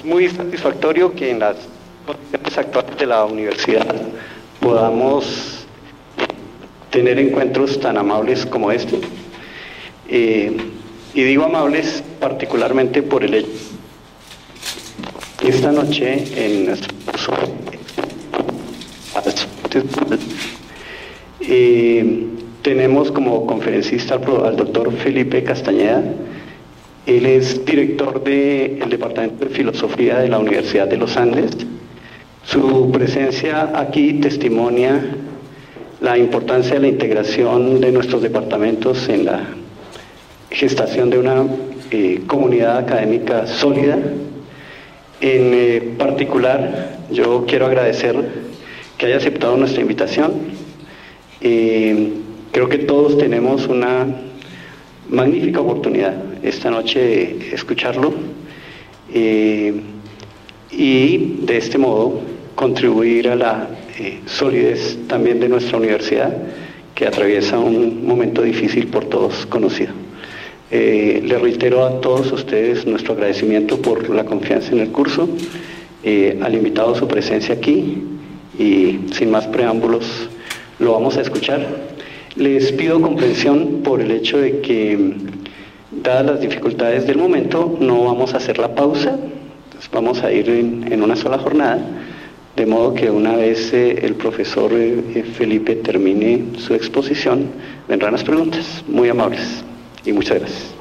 muy satisfactorio que en las condiciones actuales de la universidad podamos tener encuentros tan amables como este. Y digo amables particularmente por el hecho que esta noche tenemos como conferencista al doctor Felipe Castañeda. Él es director del Departamento de Filosofía de la Universidad de los Andes. Su presencia aquí testimonia la importancia de la integración de nuestros departamentos en la gestación de una comunidad académica sólida. En particular, yo quiero agradecer que haya aceptado nuestra invitación. Creo que todos tenemos una magnífica oportunidad esta noche de escucharlo y de este modo contribuir a la solidez también de nuestra universidad, que atraviesa un momento difícil por todos conocido. Le reitero a todos ustedes nuestro agradecimiento por la confianza en el curso, al invitado su presencia aquí, y sin más preámbulos lo vamos a escuchar. Les pido comprensión por el hecho de que, dadas las dificultades del momento, no vamos a hacer la pausa. Entonces vamos a ir en una sola jornada, de modo que una vez el profesor Felipe termine su exposición, vendrán las preguntas. Muy amables y muchas gracias.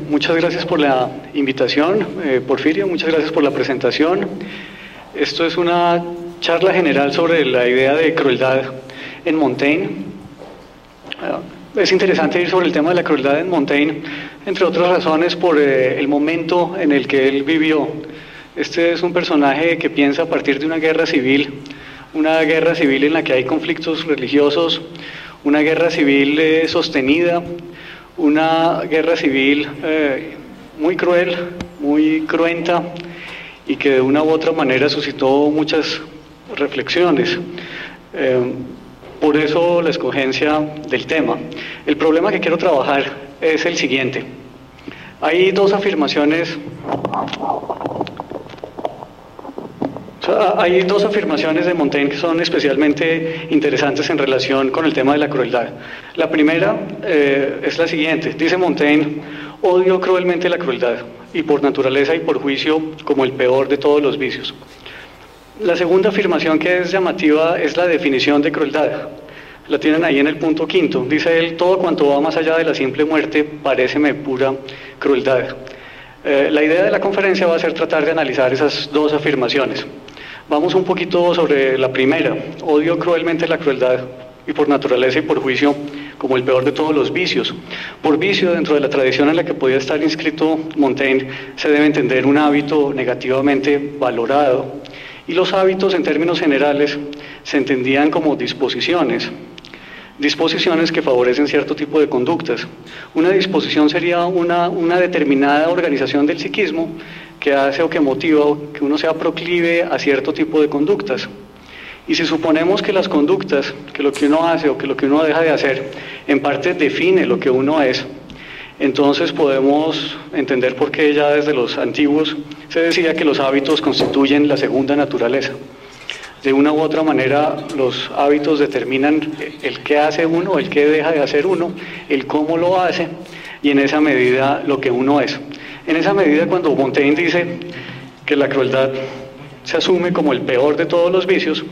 Muchas gracias por la invitación, Porfirio, muchas gracias por la presentación. Esto es una charla general sobre la idea de crueldad en Montaigne. Es interesante ir sobre el tema de la crueldad en Montaigne, entre otras razones por el momento en el que él vivió. Este es un personaje que piensa a partir de una guerra civil en la que hay conflictos religiosos, una guerra civil sostenida, una guerra civil muy cruel, muy cruenta, y que de una u otra manera suscitó muchas reflexiones. Por eso la escogencia del tema. El problema que quiero trabajar es el siguiente. Hay dos afirmaciones. Hay dos afirmaciones de Montaigne que son especialmente interesantes en relación con el tema de la crueldad. La primera es la siguiente. Dice Montaigne: odio cruelmente la crueldad, y por naturaleza y por juicio como el peor de todos los vicios. La segunda afirmación que es llamativa es la definición de crueldad. La tienen ahí en el punto quinto. Dice él: todo cuanto va más allá de la simple muerte paréceme pura crueldad. La idea de la conferencia va a ser tratar de analizar esas dos afirmaciones. Vamos un poquito sobre la primera. Odio cruelmente la crueldad, y por naturaleza y por juicio como el peor de todos los vicios. Por vicio, dentro de la tradición en la que podía estar inscrito Montaigne, se debe entender un hábito negativamente valorado, y los hábitos en términos generales se entendían como disposiciones que favorecen cierto tipo de conductas. Una disposición sería una determinada organización del psiquismo que hace o que motiva que uno sea proclive a cierto tipo de conductas. Y si suponemos que las conductas, que lo que uno hace o que lo que uno deja de hacer, en parte define lo que uno es, entonces podemos entender por qué ya desde los antiguos se decía que los hábitos constituyen la segunda naturaleza. De una u otra manera, los hábitos determinan el qué hace uno, el qué deja de hacer uno, el cómo lo hace, y en esa medida lo que uno es. En esa medida, cuando Montaigne dice que la crueldad se asume como el peor de todos los vicios,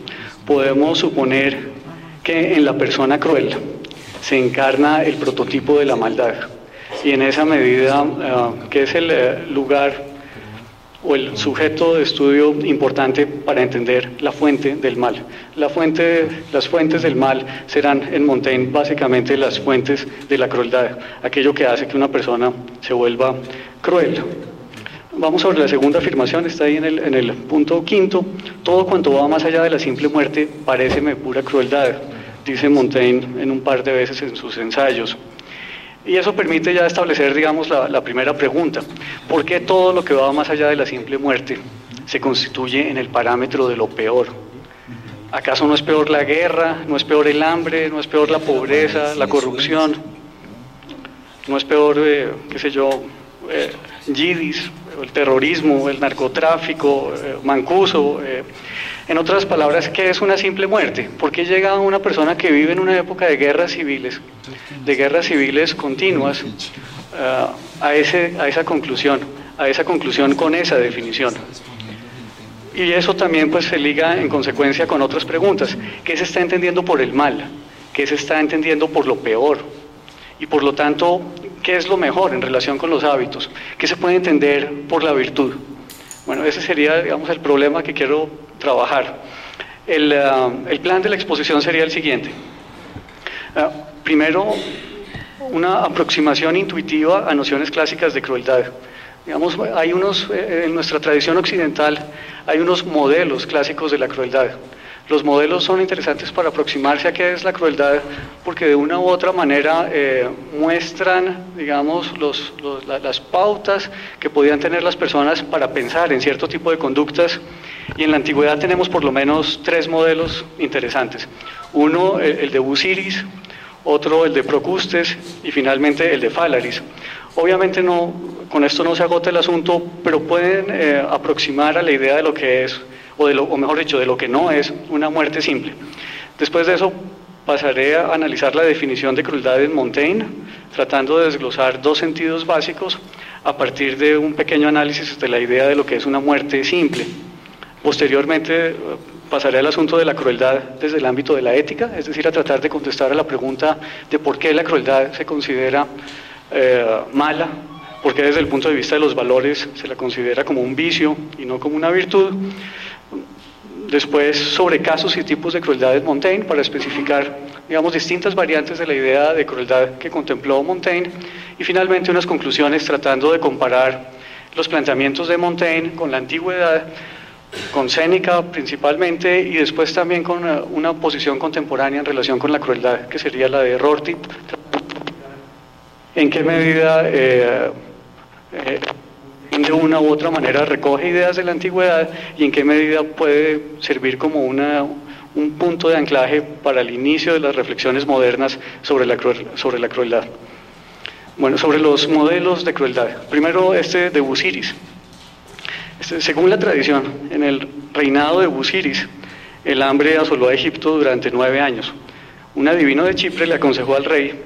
podemos suponer que en la persona cruel se encarna el prototipo de la maldad, y en esa medida, que es el lugar o el sujeto de estudio importante para entender la fuente del mal. Las fuentes del mal serán en Montaigne básicamente las fuentes de la crueldad, aquello que hace que una persona se vuelva cruel. Vamos sobre la segunda afirmación, está ahí en el punto quinto. Todo cuanto va más allá de la simple muerte paréceme pura crueldad, dice Montaigne en un par de veces en sus ensayos. Y eso permite ya establecer, digamos, la primera pregunta. ¿Por qué todo lo que va más allá de la simple muerte se constituye en el parámetro de lo peor? ¿Acaso no es peor la guerra, no es peor el hambre, no es peor la pobreza, la corrupción? ¿No es peor, qué sé yo, yidis, el terrorismo, el narcotráfico, Mancuso? En otras palabras, ¿qué es una simple muerte? ¿Por qué llega una persona que vive en una época de guerras civiles continuas, a esa conclusión con esa definición? Y eso también pues se liga en consecuencia con otras preguntas. ¿Qué se está entendiendo por el mal? ¿Qué se está entendiendo por lo peor? Y por lo tanto, ¿qué es lo mejor en relación con los hábitos? ¿Qué se puede entender por la virtud? Bueno, ese sería, digamos, el problema que quiero trabajar. El plan de la exposición sería el siguiente. Primero, una aproximación intuitiva a nociones clásicas de crueldad. Digamos, hay en nuestra tradición occidental, hay unos modelos clásicos de la crueldad. Los modelos son interesantes para aproximarse a qué es la crueldad, porque de una u otra manera muestran, digamos, las pautas que podían tener las personas para pensar en cierto tipo de conductas, y en la antigüedad tenemos por lo menos 3 modelos interesantes. Uno, el de Busiris, otro el de Procustes y finalmente el de Phalaris. Obviamente con esto no se agota el asunto, pero pueden aproximar a la idea de lo que es, o mejor dicho, de lo que no es una muerte simple. Después de eso pasaré a analizar la definición de crueldad en Montaigne, tratando de desglosar 2 sentidos básicos a partir de un pequeño análisis de la idea de lo que es una muerte simple. Posteriormente pasaré al asunto de la crueldad desde el ámbito de la ética, es decir, a tratar de contestar a la pregunta de por qué la crueldad se considera mala, por qué desde el punto de vista de los valores se la considera como un vicio y no como una virtud. Después sobre casos y tipos de crueldad en Montaigne, para especificar, digamos, distintas variantes de la idea de crueldad que contempló Montaigne, y finalmente unas conclusiones tratando de comparar los planteamientos de Montaigne con la antigüedad, con Séneca principalmente, y después también con una posición contemporánea en relación con la crueldad, que sería la de Rorty. ¿En qué medida de una u otra manera recoge ideas de la antigüedad y en qué medida puede servir como un punto de anclaje para el inicio de las reflexiones modernas sobre la crueldad? Bueno, sobre los modelos de crueldad. Primero este de Busiris. Según la tradición, en el reinado de Busiris, el hambre asoló a Egipto durante 9 años. Un adivino de Chipre le aconsejó al rey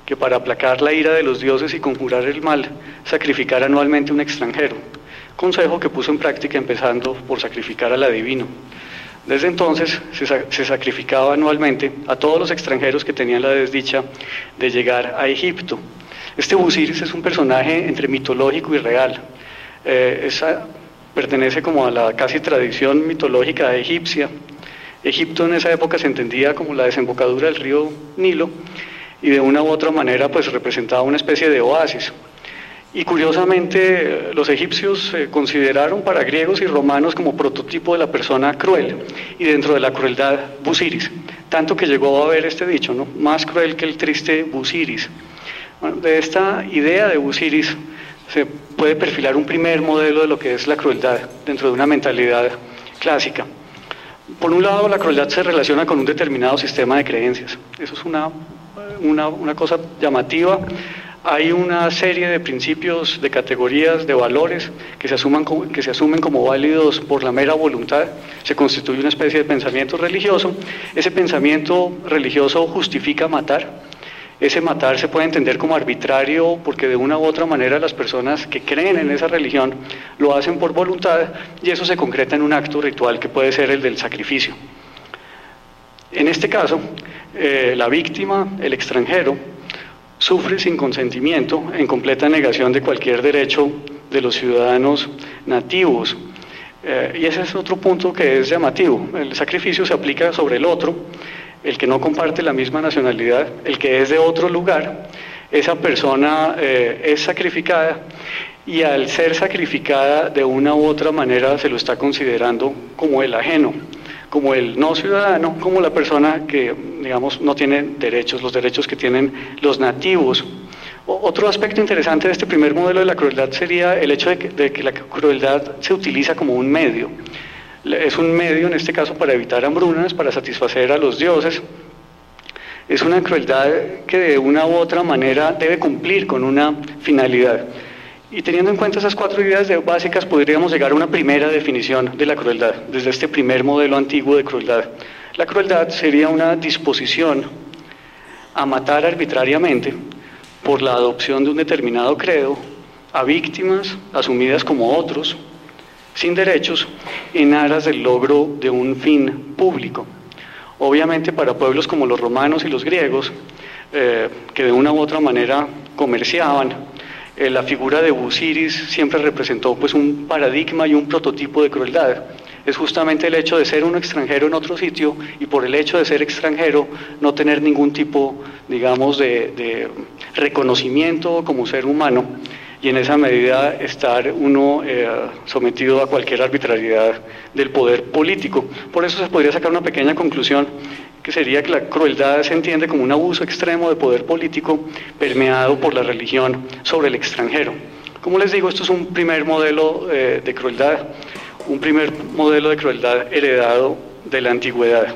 que para aplacar la ira de los dioses y conjurar el mal, sacrificara anualmente un extranjero, consejo que puso en práctica empezando por sacrificar al adivino. Desde entonces se sacrificaba anualmente a todos los extranjeros que tenían la desdicha de llegar a Egipto. Este Busiris es un personaje entre mitológico y real. Pertenece como a la casi tradición mitológica egipcia. Egipto en esa época se entendía como la desembocadura del río Nilo, y de una u otra manera pues representaba una especie de oasis. Y curiosamente los egipcios se consideraron para griegos y romanos como prototipo de la persona cruel, y dentro de la crueldad Busiris, tanto que llegó a haber este dicho, ¿no? Más cruel que el triste Busiris. Bueno, de esta idea de Busiris se puede perfilar un primer modelo de lo que es la crueldad dentro de una mentalidad clásica. Por un lado, la crueldad se relaciona con un determinado sistema de creencias. Eso es una cosa llamativa. Hay una serie de principios, de categorías, de valores que se asumen como válidos por la mera voluntad. Se constituye una especie de pensamiento religioso. Ese pensamiento religioso justifica matar. Ese matar se puede entender como arbitrario porque de una u otra manera las personas que creen en esa religión lo hacen por voluntad, y eso se concreta en un acto ritual que puede ser el del sacrificio. En este caso, la víctima, el extranjero, sufre sin consentimiento, en completa negación de cualquier derecho de los ciudadanos nativos. Y ese es otro punto que es llamativo. El sacrificio se aplica sobre el otro, el que no comparte la misma nacionalidad, el que es de otro lugar. Esa persona es sacrificada, y al ser sacrificada de una u otra manera se lo está considerando como el ajeno, como el no ciudadano, como la persona que, digamos, no tiene derechos, los derechos que tienen los nativos Otro aspecto interesante de este primer modelo de la crueldad sería el hecho de que la crueldad se utiliza como un medio. Es un medio, en este caso, para evitar hambrunas, para satisfacer a los dioses. Es una crueldad que de una u otra manera debe cumplir con una finalidad. Y teniendo en cuenta esas cuatro ideas básicas, podríamos llegar a una primera definición de la crueldad, desde este primer modelo antiguo de crueldad. La crueldad sería una disposición a matar arbitrariamente por la adopción de un determinado credo a víctimas asumidas como otros, sin derechos, en aras del logro de un fin público. Obviamente para pueblos como los romanos y los griegos, que de una u otra manera comerciaban, la figura de Busiris siempre representó pues un paradigma y un prototipo de crueldad. Es justamente el hecho de ser un extranjero en otro sitio y por el hecho de ser extranjero no tener ningún tipo, digamos, de reconocimiento como ser humano, y en esa medida estar uno sometido a cualquier arbitrariedad del poder político. Por eso se podría sacar una pequeña conclusión, que sería que la crueldad se entiende como un abuso extremo de poder político permeado por la religión sobre el extranjero. Como les digo, esto es un primer modelo de crueldad, un primer modelo de crueldad heredado de la antigüedad.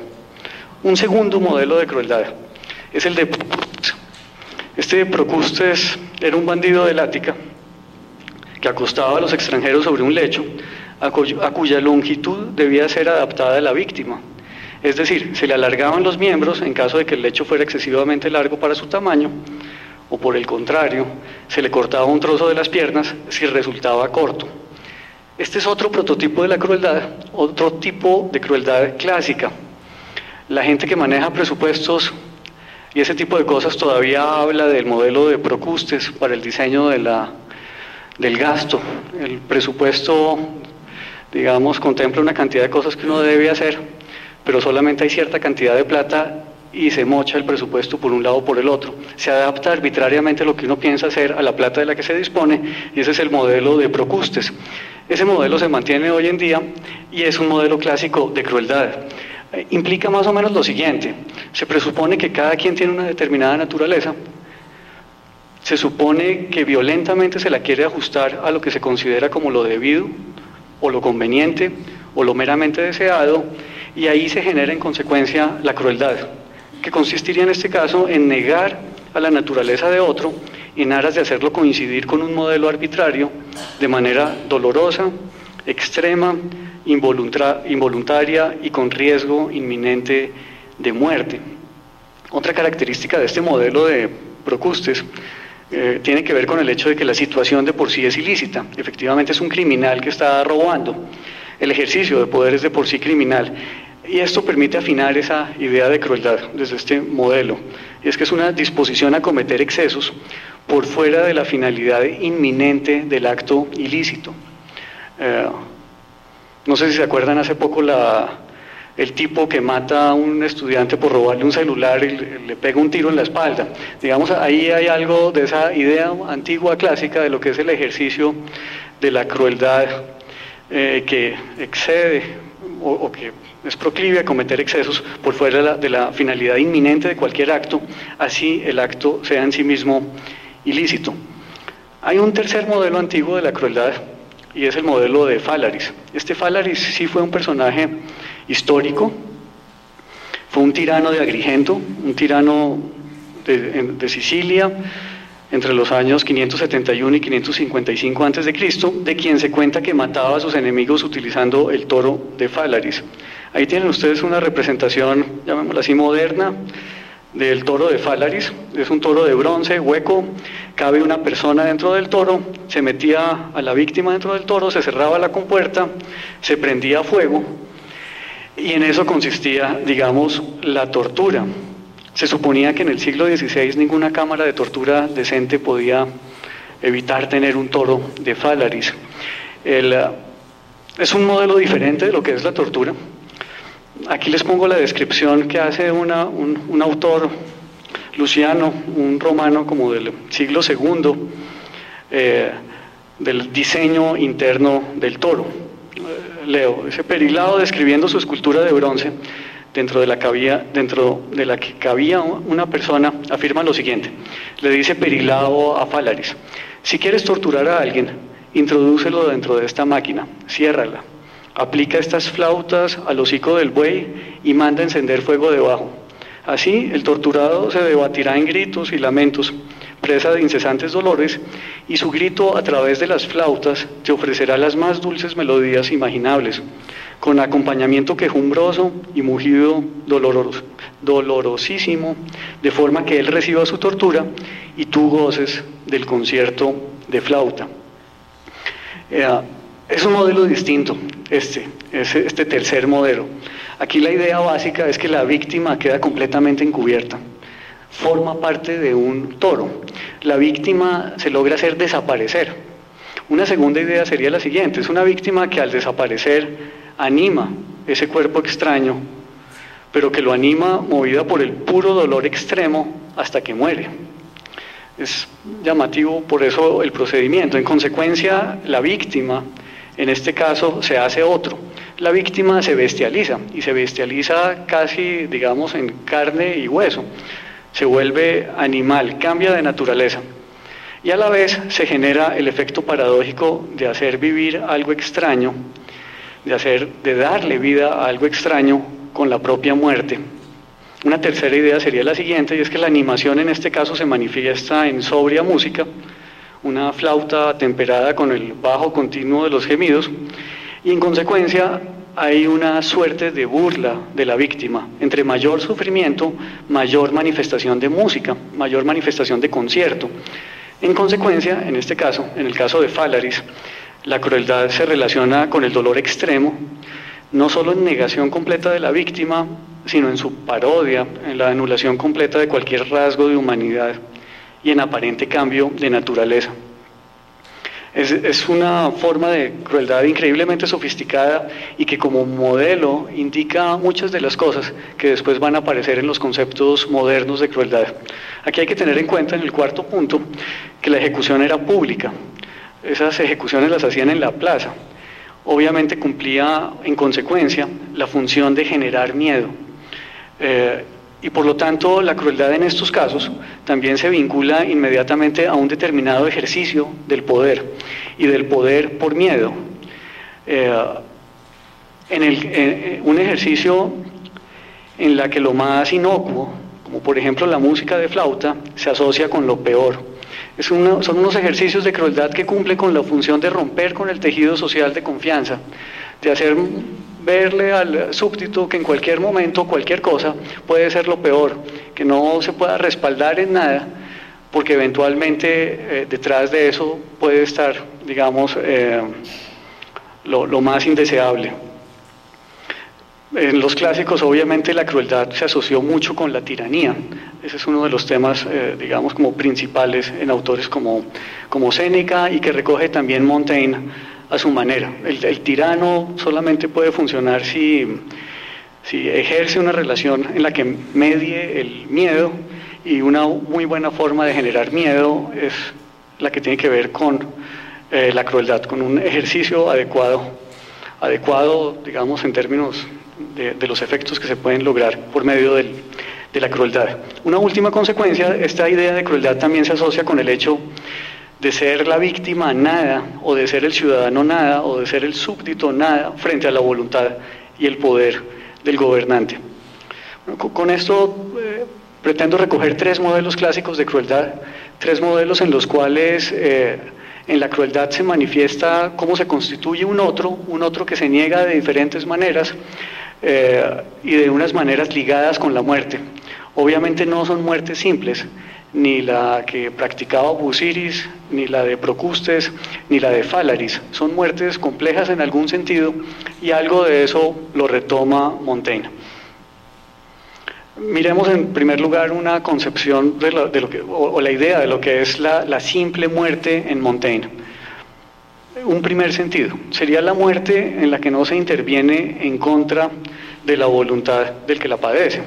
Un segundo modelo de crueldad es el de Procustes. Este Procustes era un bandido del Ática que acostaba a los extranjeros sobre un lecho a cuya longitud debía ser adaptada a la víctima. Es decir, se le alargaban los miembros en caso de que el lecho fuera excesivamente largo para su tamaño, o por el contrario, se le cortaba un trozo de las piernas si resultaba corto. Este es otro prototipo de la crueldad, otro tipo de crueldad clásica. La gente que maneja presupuestos y ese tipo de cosas todavía habla del modelo de Procustes para el diseño del gasto. El presupuesto, digamos, contempla una cantidad de cosas que uno debe hacer, pero solamente hay cierta cantidad de plata y se mocha el presupuesto por un lado o por el otro. Se adapta arbitrariamente lo que uno piensa hacer a la plata de la que se dispone, y ese es el modelo de Procustes. Ese modelo se mantiene hoy en día y es un modelo clásico de crueldad. Implica más o menos lo siguiente: se presupone que cada quien tiene una determinada naturaleza, se supone que violentamente se la quiere ajustar a lo que se considera como lo debido, o lo conveniente, o lo meramente deseado, y ahí se genera en consecuencia la crueldad, que consistiría en este caso en negar a la naturaleza de otro en aras de hacerlo coincidir con un modelo arbitrario de manera dolorosa, extrema, involuntaria y con riesgo inminente de muerte. Otra característica de este modelo de Procustes tiene que ver con el hecho de que la situación de por sí es ilícita. Efectivamente es un criminal que está robando. El ejercicio de poder es de por sí criminal. Y esto permite afinar esa idea de crueldad desde este modelo. Y es que es una disposición a cometer excesos por fuera de la finalidad inminente del acto ilícito. No sé si se acuerdan hace poco el tipo que mata a un estudiante por robarle un celular y le pega un tiro en la espalda. Digamos, ahí hay algo de esa idea antigua clásica de lo que es el ejercicio de la crueldad que excede o que es proclive a cometer excesos por fuera de la finalidad inminente de cualquier acto, así el acto sea en sí mismo ilícito. Hay un tercer modelo antiguo de la crueldad y es el modelo de Fálaris. Este Fálaris sí fue un personaje histórico, fue un tirano de Agrigento, un tirano de Sicilia, entre los años 571 y 555 a.C., de quien se cuenta que mataba a sus enemigos utilizando el toro de Fálaris. Ahí tienen ustedes una representación, llamémosla así, moderna, del toro de Fálaris. Es un toro de bronce, hueco, cabe una persona dentro del toro, se metía a la víctima dentro del toro, se cerraba la compuerta, se prendía fuego, y en eso consistía, digamos, la tortura. Se suponía que en el siglo XVI ninguna cámara de tortura decente podía evitar tener un toro de Fálaris. Es un modelo diferente de lo que es la tortura. Aquí les pongo la descripción que hace un autor, Luciano, un romano como del siglo II, del diseño interno del toro. Leo: ese Perilao, describiendo su escultura de bronce, dentro de la que cabía una persona, afirma lo siguiente. Le dice Perilao a Fálaris: si quieres torturar a alguien, introdúcelo dentro de esta máquina, ciérrala, aplica estas flautas al hocico del buey y manda encender fuego debajo. Así el torturado se debatirá en gritos y lamentos, presa de incesantes dolores, y su grito a través de las flautas te ofrecerá las más dulces melodías imaginables, con acompañamiento quejumbroso y mugido dolorosísimo, de forma que él reciba su tortura y tú goces del concierto de flauta. Es un modelo distinto, este tercer modelo. Aquí la idea básica es que la víctima queda completamente encubierta, forma parte de un toro. La víctima se logra hacer desaparecer. Una segunda idea sería la siguiente: es una víctima que al desaparecer anima ese cuerpo extraño, pero que lo anima movida por el puro dolor extremo hasta que muere. Es llamativo por eso el procedimiento. En consecuencia, la víctima, en este caso, se hace otro. La víctima se bestializa, y se bestializa casi, digamos, en carne y hueso. Se vuelve animal, cambia de naturaleza. Y a la vez se genera el efecto paradójico de hacer vivir algo extraño, de darle vida a algo extraño con la propia muerte. Una tercera idea sería la siguiente, y es que la animación en este caso se manifiesta en sobria música, una flauta temperada con el bajo continuo de los gemidos, y en consecuencia hay una suerte de burla de la víctima. Entre mayor sufrimiento, mayor manifestación de música, mayor manifestación de concierto. En consecuencia, en este caso, en el caso de Fálaris, la crueldad se relaciona con el dolor extremo, no solo en negación completa de la víctima, sino en su parodia, en la anulación completa de cualquier rasgo de humanidad y en aparente cambio de naturaleza. Es una forma de crueldad increíblemente sofisticada y que como modelo indica muchas de las cosas que después van a aparecer en los conceptos modernos de crueldad. Aquí hay que tener en cuenta, en el cuarto punto, que la ejecución era pública. Esas ejecuciones las hacían en la plaza. Obviamente cumplía en consecuencia la función de generar miedo. Y por lo tanto la crueldad en estos casos también se vincula inmediatamente a un determinado ejercicio del poder, y del poder por miedo. Un ejercicio en la que lo más inocuo, como por ejemplo la música de flauta, se asocia con lo peor. Son unos ejercicios de crueldad que cumplen con la función de romper con el tejido social de confianza, de hacer verle al súbdito que en cualquier momento, cualquier cosa puede ser lo peor, que no se pueda respaldar en nada, porque eventualmente detrás de eso puede estar, digamos, lo más indeseable. En los clásicos, obviamente, la crueldad se asoció mucho con la tiranía. Ese es uno de los temas, digamos, como principales en autores como Séneca, y que recoge también Montaigne a su manera. El tirano solamente puede funcionar si ejerce una relación en la que medie el miedo, y una muy buena forma de generar miedo es la que tiene que ver con la crueldad, con un ejercicio adecuado, digamos, en términos de los efectos que se pueden lograr por medio de la crueldad. Una última consecuencia: esta idea de crueldad también se asocia con el hecho de ser la víctima nada, o de ser el ciudadano nada, o de ser el súbdito nada, frente a la voluntad y el poder del gobernante. Con esto pretendo recoger tres modelos clásicos de crueldad, tres modelos en los cuales en la crueldad se manifiesta cómo se constituye un otro que se niega de diferentes maneras, y de unas maneras ligadas con la muerte. Obviamente no son muertes simples, ni la que practicaba Busiris, ni la de Procustes, ni la de Fálaris. Son muertes complejas en algún sentido, y algo de eso lo retoma Montaigne. Miremos en primer lugar una concepción de lo que, o la idea de lo que es la simple muerte en Montaigne. Un primer sentido sería la muerte en la que no se interviene en contra de la voluntad del que la padece.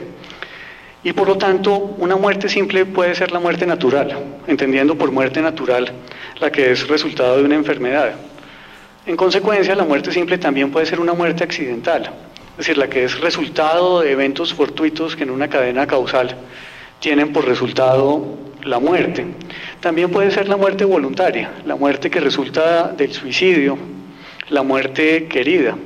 Y por lo tanto, una muerte simple puede ser la muerte natural, entendiendo por muerte natural la que es resultado de una enfermedad. En consecuencia, la muerte simple también puede ser una muerte accidental, es decir, la que es resultado de eventos fortuitos que en una cadena causal tienen por resultado la muerte. También puede ser la muerte voluntaria, la muerte que resulta del suicidio, la muerte querida.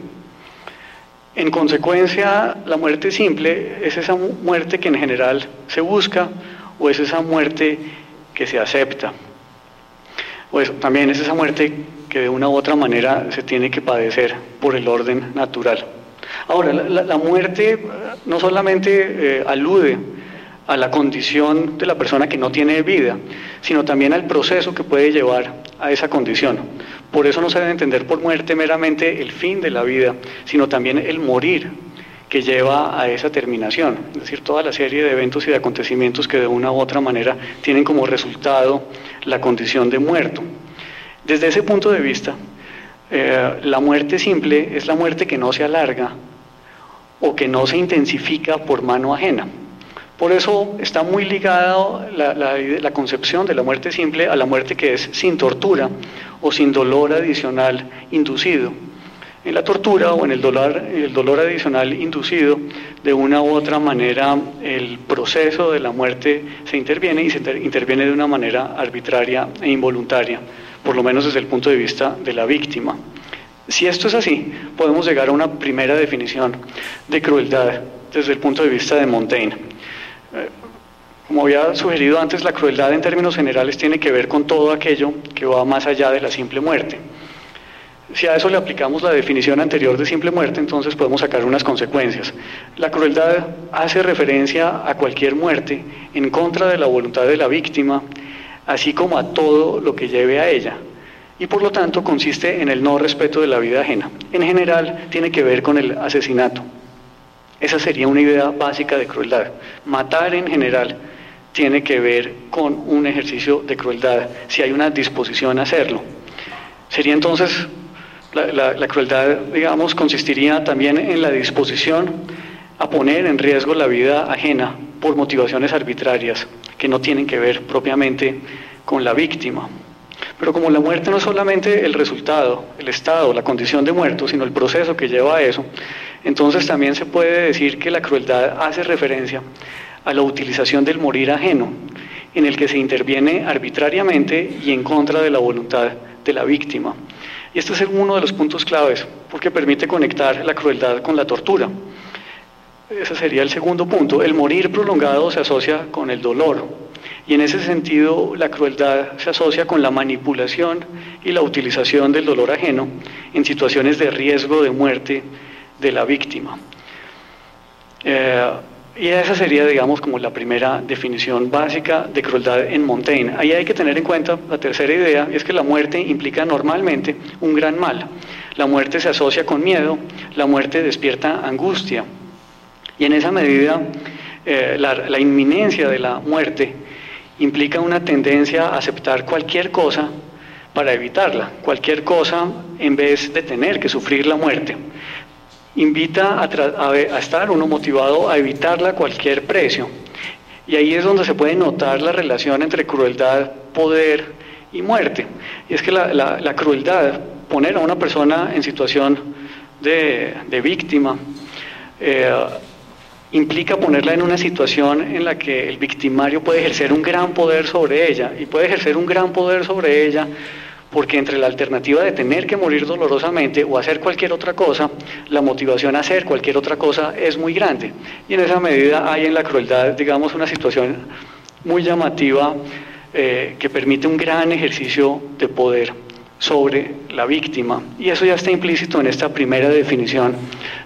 En consecuencia, la muerte simple es esa muerte que en general se busca o es esa muerte que se acepta. Pues también es esa muerte que de una u otra manera se tiene que padecer por el orden natural. Ahora, la muerte no solamente alude a la condición de la persona que no tiene vida, sino también al proceso que puede llevar a esa condición. Por eso no se debe entender por muerte meramente el fin de la vida, sino también el morir que lleva a esa terminación, es decir, toda la serie de eventos y de acontecimientos que de una u otra manera tienen como resultado la condición de muerto. Desde ese punto de vista, la muerte simple es la muerte que no se alarga o que no se intensifica por mano ajena. Por eso está muy ligada la concepción de la muerte simple a la muerte que es sin tortura o sin dolor adicional inducido. En la tortura o en el dolor adicional inducido, de una u otra manera el proceso de la muerte se interviene y se interviene de una manera arbitraria e involuntaria, por lo menos desde el punto de vista de la víctima. Si esto es así, podemos llegar a una primera definición de crueldad desde el punto de vista de Montaigne. Como había sugerido antes, la crueldad en términos generales tiene que ver con todo aquello que va más allá de la simple muerte. Si a eso le aplicamos la definición anterior de simple muerte, entonces podemos sacar unas consecuencias. La crueldad hace referencia a cualquier muerte en contra de la voluntad de la víctima, así como a todo lo que lleve a ella, y por lo tanto consiste en el no respeto de la vida ajena. En general tiene que ver con el asesinato. Esa sería una idea básica de crueldad. Matar en general tiene que ver con un ejercicio de crueldad, si hay una disposición a hacerlo. Sería entonces, la crueldad, digamos, consistiría también en la disposición a poner en riesgo la vida ajena por motivaciones arbitrarias que no tienen que ver propiamente con la víctima. Pero como la muerte no es solamente el resultado, el estado, la condición de muerto, sino el proceso que lleva a eso, entonces también se puede decir que la crueldad hace referencia a la utilización del morir ajeno, en el que se interviene arbitrariamente y en contra de la voluntad de la víctima. Y este es uno de los puntos claves, porque permite conectar la crueldad con la tortura. Ese sería el segundo punto. El morir prolongado se asocia con el dolor, y en ese sentido la crueldad se asocia con la manipulación y la utilización del dolor ajeno en situaciones de riesgo de muerte de la víctima. Y esa sería, digamos, como la primera definición básica de crueldad en Montaigne. Ahí hay que tener en cuenta la tercera idea, y es que la muerte implica normalmente un gran mal. La muerte se asocia con miedo, la muerte despierta angustia, y en esa medida la inminencia de la muerte implica una tendencia a aceptar cualquier cosa para evitarla, cualquier cosa en vez de tener que sufrir la muerte. Invita a estar uno motivado a evitarla a cualquier precio. Y ahí es donde se puede notar la relación entre crueldad, poder y muerte. Y es que la crueldad, poner a una persona en situación de víctima, implica ponerla en una situación en la que el victimario puede ejercer un gran poder sobre ella, y puede ejercer un gran poder sobre ella porque entre la alternativa de tener que morir dolorosamente o hacer cualquier otra cosa, la motivación a hacer cualquier otra cosa es muy grande. Y en esa medida hay en la crueldad, digamos, una situación muy llamativa que permite un gran ejercicio de poder sobre la víctima. Y eso ya está implícito en esta primera definición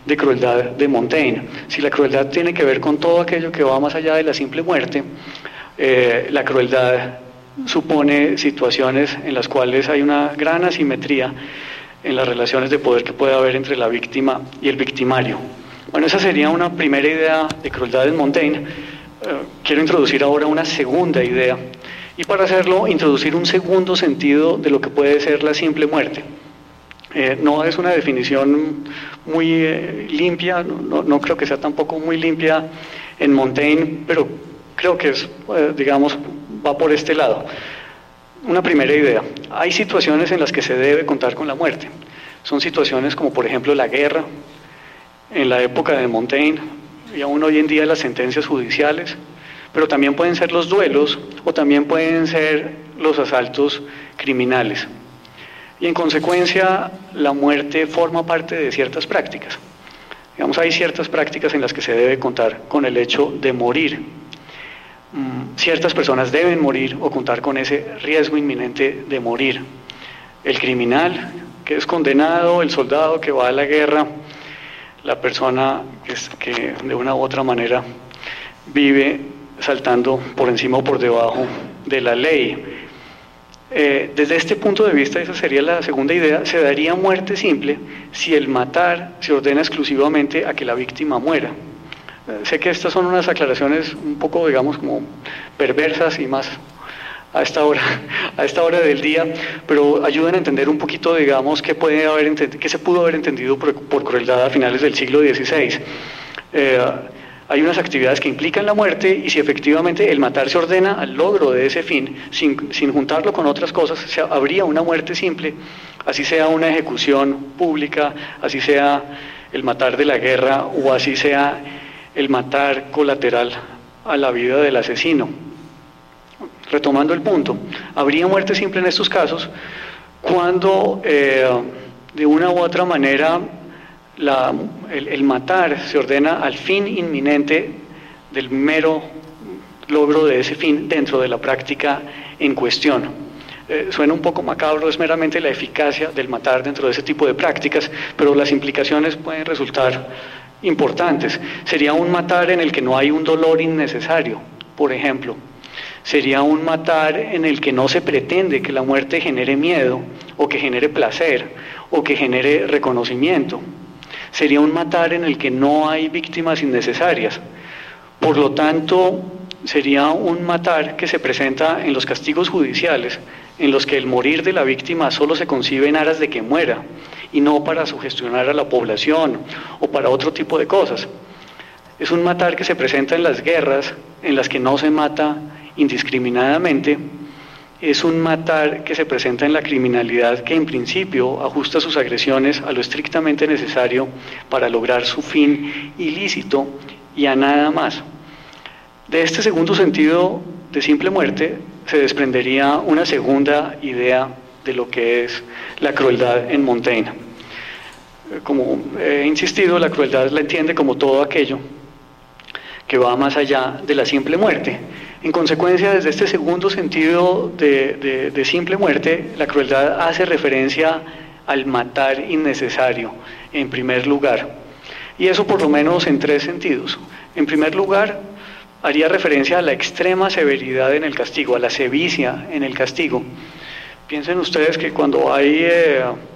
de crueldad de Montaigne. Si la crueldad tiene que ver con todo aquello que va más allá de la simple muerte, la crueldad supone situaciones en las cuales hay una gran asimetría en las relaciones de poder que puede haber entre la víctima y el victimario. Bueno, esa sería una primera idea de crueldad en Montaigne. Quiero introducir ahora una segunda idea, y para hacerlo introducir un segundo sentido de lo que puede ser la simple muerte. No es una definición muy limpia, no creo que sea tampoco muy limpia en Montaigne, pero creo que es, digamos, va por este lado. Una primera idea: hay situaciones en las que se debe contar con la muerte. Son situaciones como, por ejemplo, la guerra, en la época de Montaigne y aún hoy en día las sentencias judiciales, pero también pueden ser los duelos o también pueden ser los asaltos criminales. Y en consecuencia, la muerte forma parte de ciertas prácticas. Digamos, hay ciertas prácticas en las que se debe contar con el hecho de morir. Ciertas personas deben morir o contar con ese riesgo inminente de morir. El criminal que es condenado, el soldado que va a la guerra, la persona que de una u otra manera vive saltando por encima o por debajo de la ley. Desde este punto de vista, esa sería la segunda idea, se daría muerte simple si el matar se ordena exclusivamente a que la víctima muera. Sé que estas son unas aclaraciones un poco, digamos, como perversas y más a esta hora del día, pero ayudan a entender un poquito, digamos, qué se pudo haber entendido por crueldad a finales del siglo XVI. Hay unas actividades que implican la muerte y si efectivamente el matar se ordena al logro de ese fin, sin juntarlo con otras cosas, habría una muerte simple, así sea una ejecución pública, así sea el matar de la guerra o así sea el matar colateral a la vida del asesino. Retomando el punto, habría muerte simple en estos casos cuando de una u otra manera el matar se ordena al fin inminente del mero logro de ese fin dentro de la práctica en cuestión. Suena un poco macabro, es meramente la eficacia del matar dentro de ese tipo de prácticas, pero las implicaciones pueden resultar importantes. Sería un matar en el que no hay un dolor innecesario, por ejemplo. Sería un matar en el que no se pretende que la muerte genere miedo, o que genere placer, o que genere reconocimiento. Sería un matar en el que no hay víctimas innecesarias. Por lo tanto, sería un matar que se presenta en los castigos judiciales, en los que el morir de la víctima solo se concibe en aras de que muera, y no para sugestionar a la población o para otro tipo de cosas. Es un matar que se presenta en las guerras, en las que no se mata indiscriminadamente. Es un matar que se presenta en la criminalidad que en principio ajusta sus agresiones a lo estrictamente necesario para lograr su fin ilícito y a nada más. De este segundo sentido de simple muerte se desprendería una segunda idea de lo que es la crueldad en Montaigne. Como he insistido, la crueldad la entiende como todo aquello que va más allá de la simple muerte. En consecuencia, desde este segundo sentido de simple muerte, la crueldad hace referencia al matar innecesario, en primer lugar. Y eso por lo menos en tres sentidos. En primer lugar, haría referencia a la extrema severidad en el castigo, a la sevicia en el castigo. Piensen ustedes que cuando hay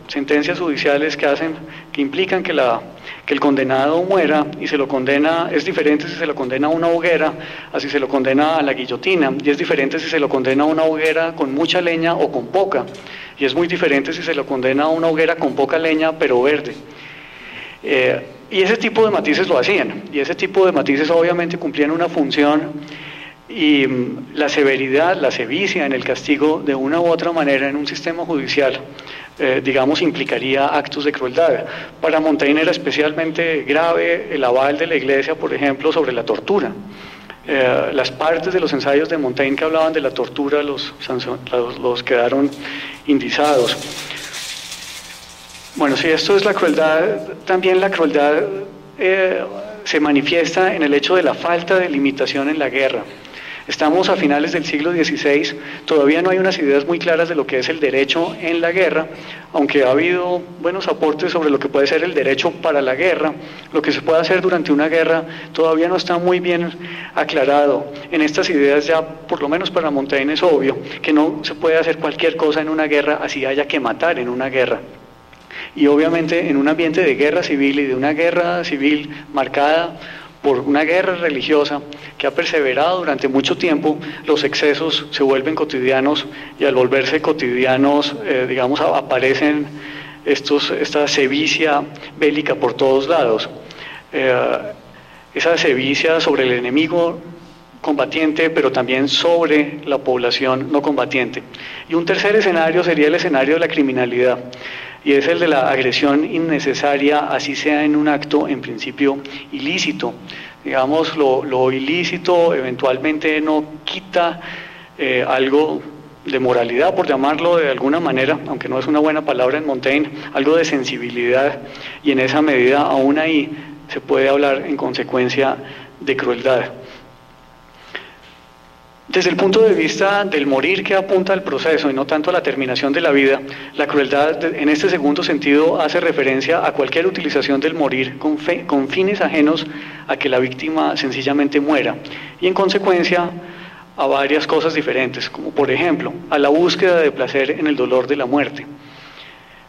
sentencias judiciales que implican que el condenado muera y se lo condena, es diferente si se lo condena a una hoguera a si se lo condena a la guillotina, y es diferente si se lo condena a una hoguera con mucha leña o con poca, y es muy diferente si se lo condena a una hoguera con poca leña pero verde. Y ese tipo de matices lo hacían, y ese tipo de matices obviamente cumplían una función, y la severidad, la sevicia en el castigo de una u otra manera en un sistema judicial, digamos, implicaría actos de crueldad. Para Montaigne era especialmente grave el aval de la Iglesia, por ejemplo, sobre la tortura. Las partes de los ensayos de Montaigne que hablaban de la tortura los quedaron indizados. Bueno, si esto es la crueldad, también la crueldad se manifiesta en el hecho de la falta de limitación en la guerra. Estamos a finales del siglo XVI, todavía no hay unas ideas muy claras de lo que es el derecho en la guerra, aunque ha habido buenos aportes sobre lo que puede ser el derecho para la guerra. Lo que se puede hacer durante una guerra todavía no está muy bien aclarado. En estas ideas ya, por lo menos para Montaigne, es obvio que no se puede hacer cualquier cosa en una guerra así haya que matar en una guerra. Y obviamente en un ambiente de guerra civil y de una guerra civil marcada por una guerra religiosa que ha perseverado durante mucho tiempo, los excesos se vuelven cotidianos, y al volverse cotidianos, digamos, aparecen esta sevicia bélica por todos lados. Esa sevicia sobre el enemigo combatiente, pero también sobre la población no combatiente. Y un tercer escenario sería el escenario de la criminalidad. y es el de la agresión innecesaria, así sea en un acto en principio ilícito. Digamos, lo ilícito eventualmente no quita algo de moralidad, por llamarlo de alguna manera, aunque no es una buena palabra en Montaigne, algo de sensibilidad, y en esa medida aún ahí se puede hablar en consecuencia de crueldad. Desde el punto de vista del morir que apunta al proceso y no tanto a la terminación de la vida, la crueldad en este segundo sentido hace referencia a cualquier utilización del morir con fines ajenos a que la víctima sencillamente muera y en consecuencia a varias cosas diferentes, como por ejemplo a la búsqueda de placer en el dolor de la muerte,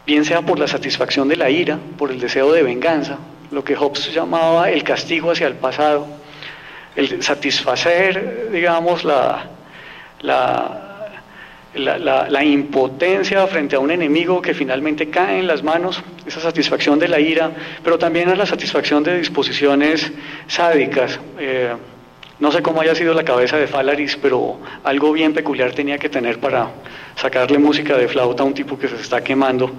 bien sea por la satisfacción de la ira, por el deseo de venganza, lo que Hobbes llamaba el castigo hacia el pasado, el satisfacer, digamos, la impotencia frente a un enemigo que finalmente cae en las manos, esa satisfacción de la ira, pero también a la satisfacción de disposiciones sádicas. No sé cómo haya sido la cabeza de Phalaris, pero algo bien peculiar tenía que tener para sacarle música de flauta a un tipo que se está quemando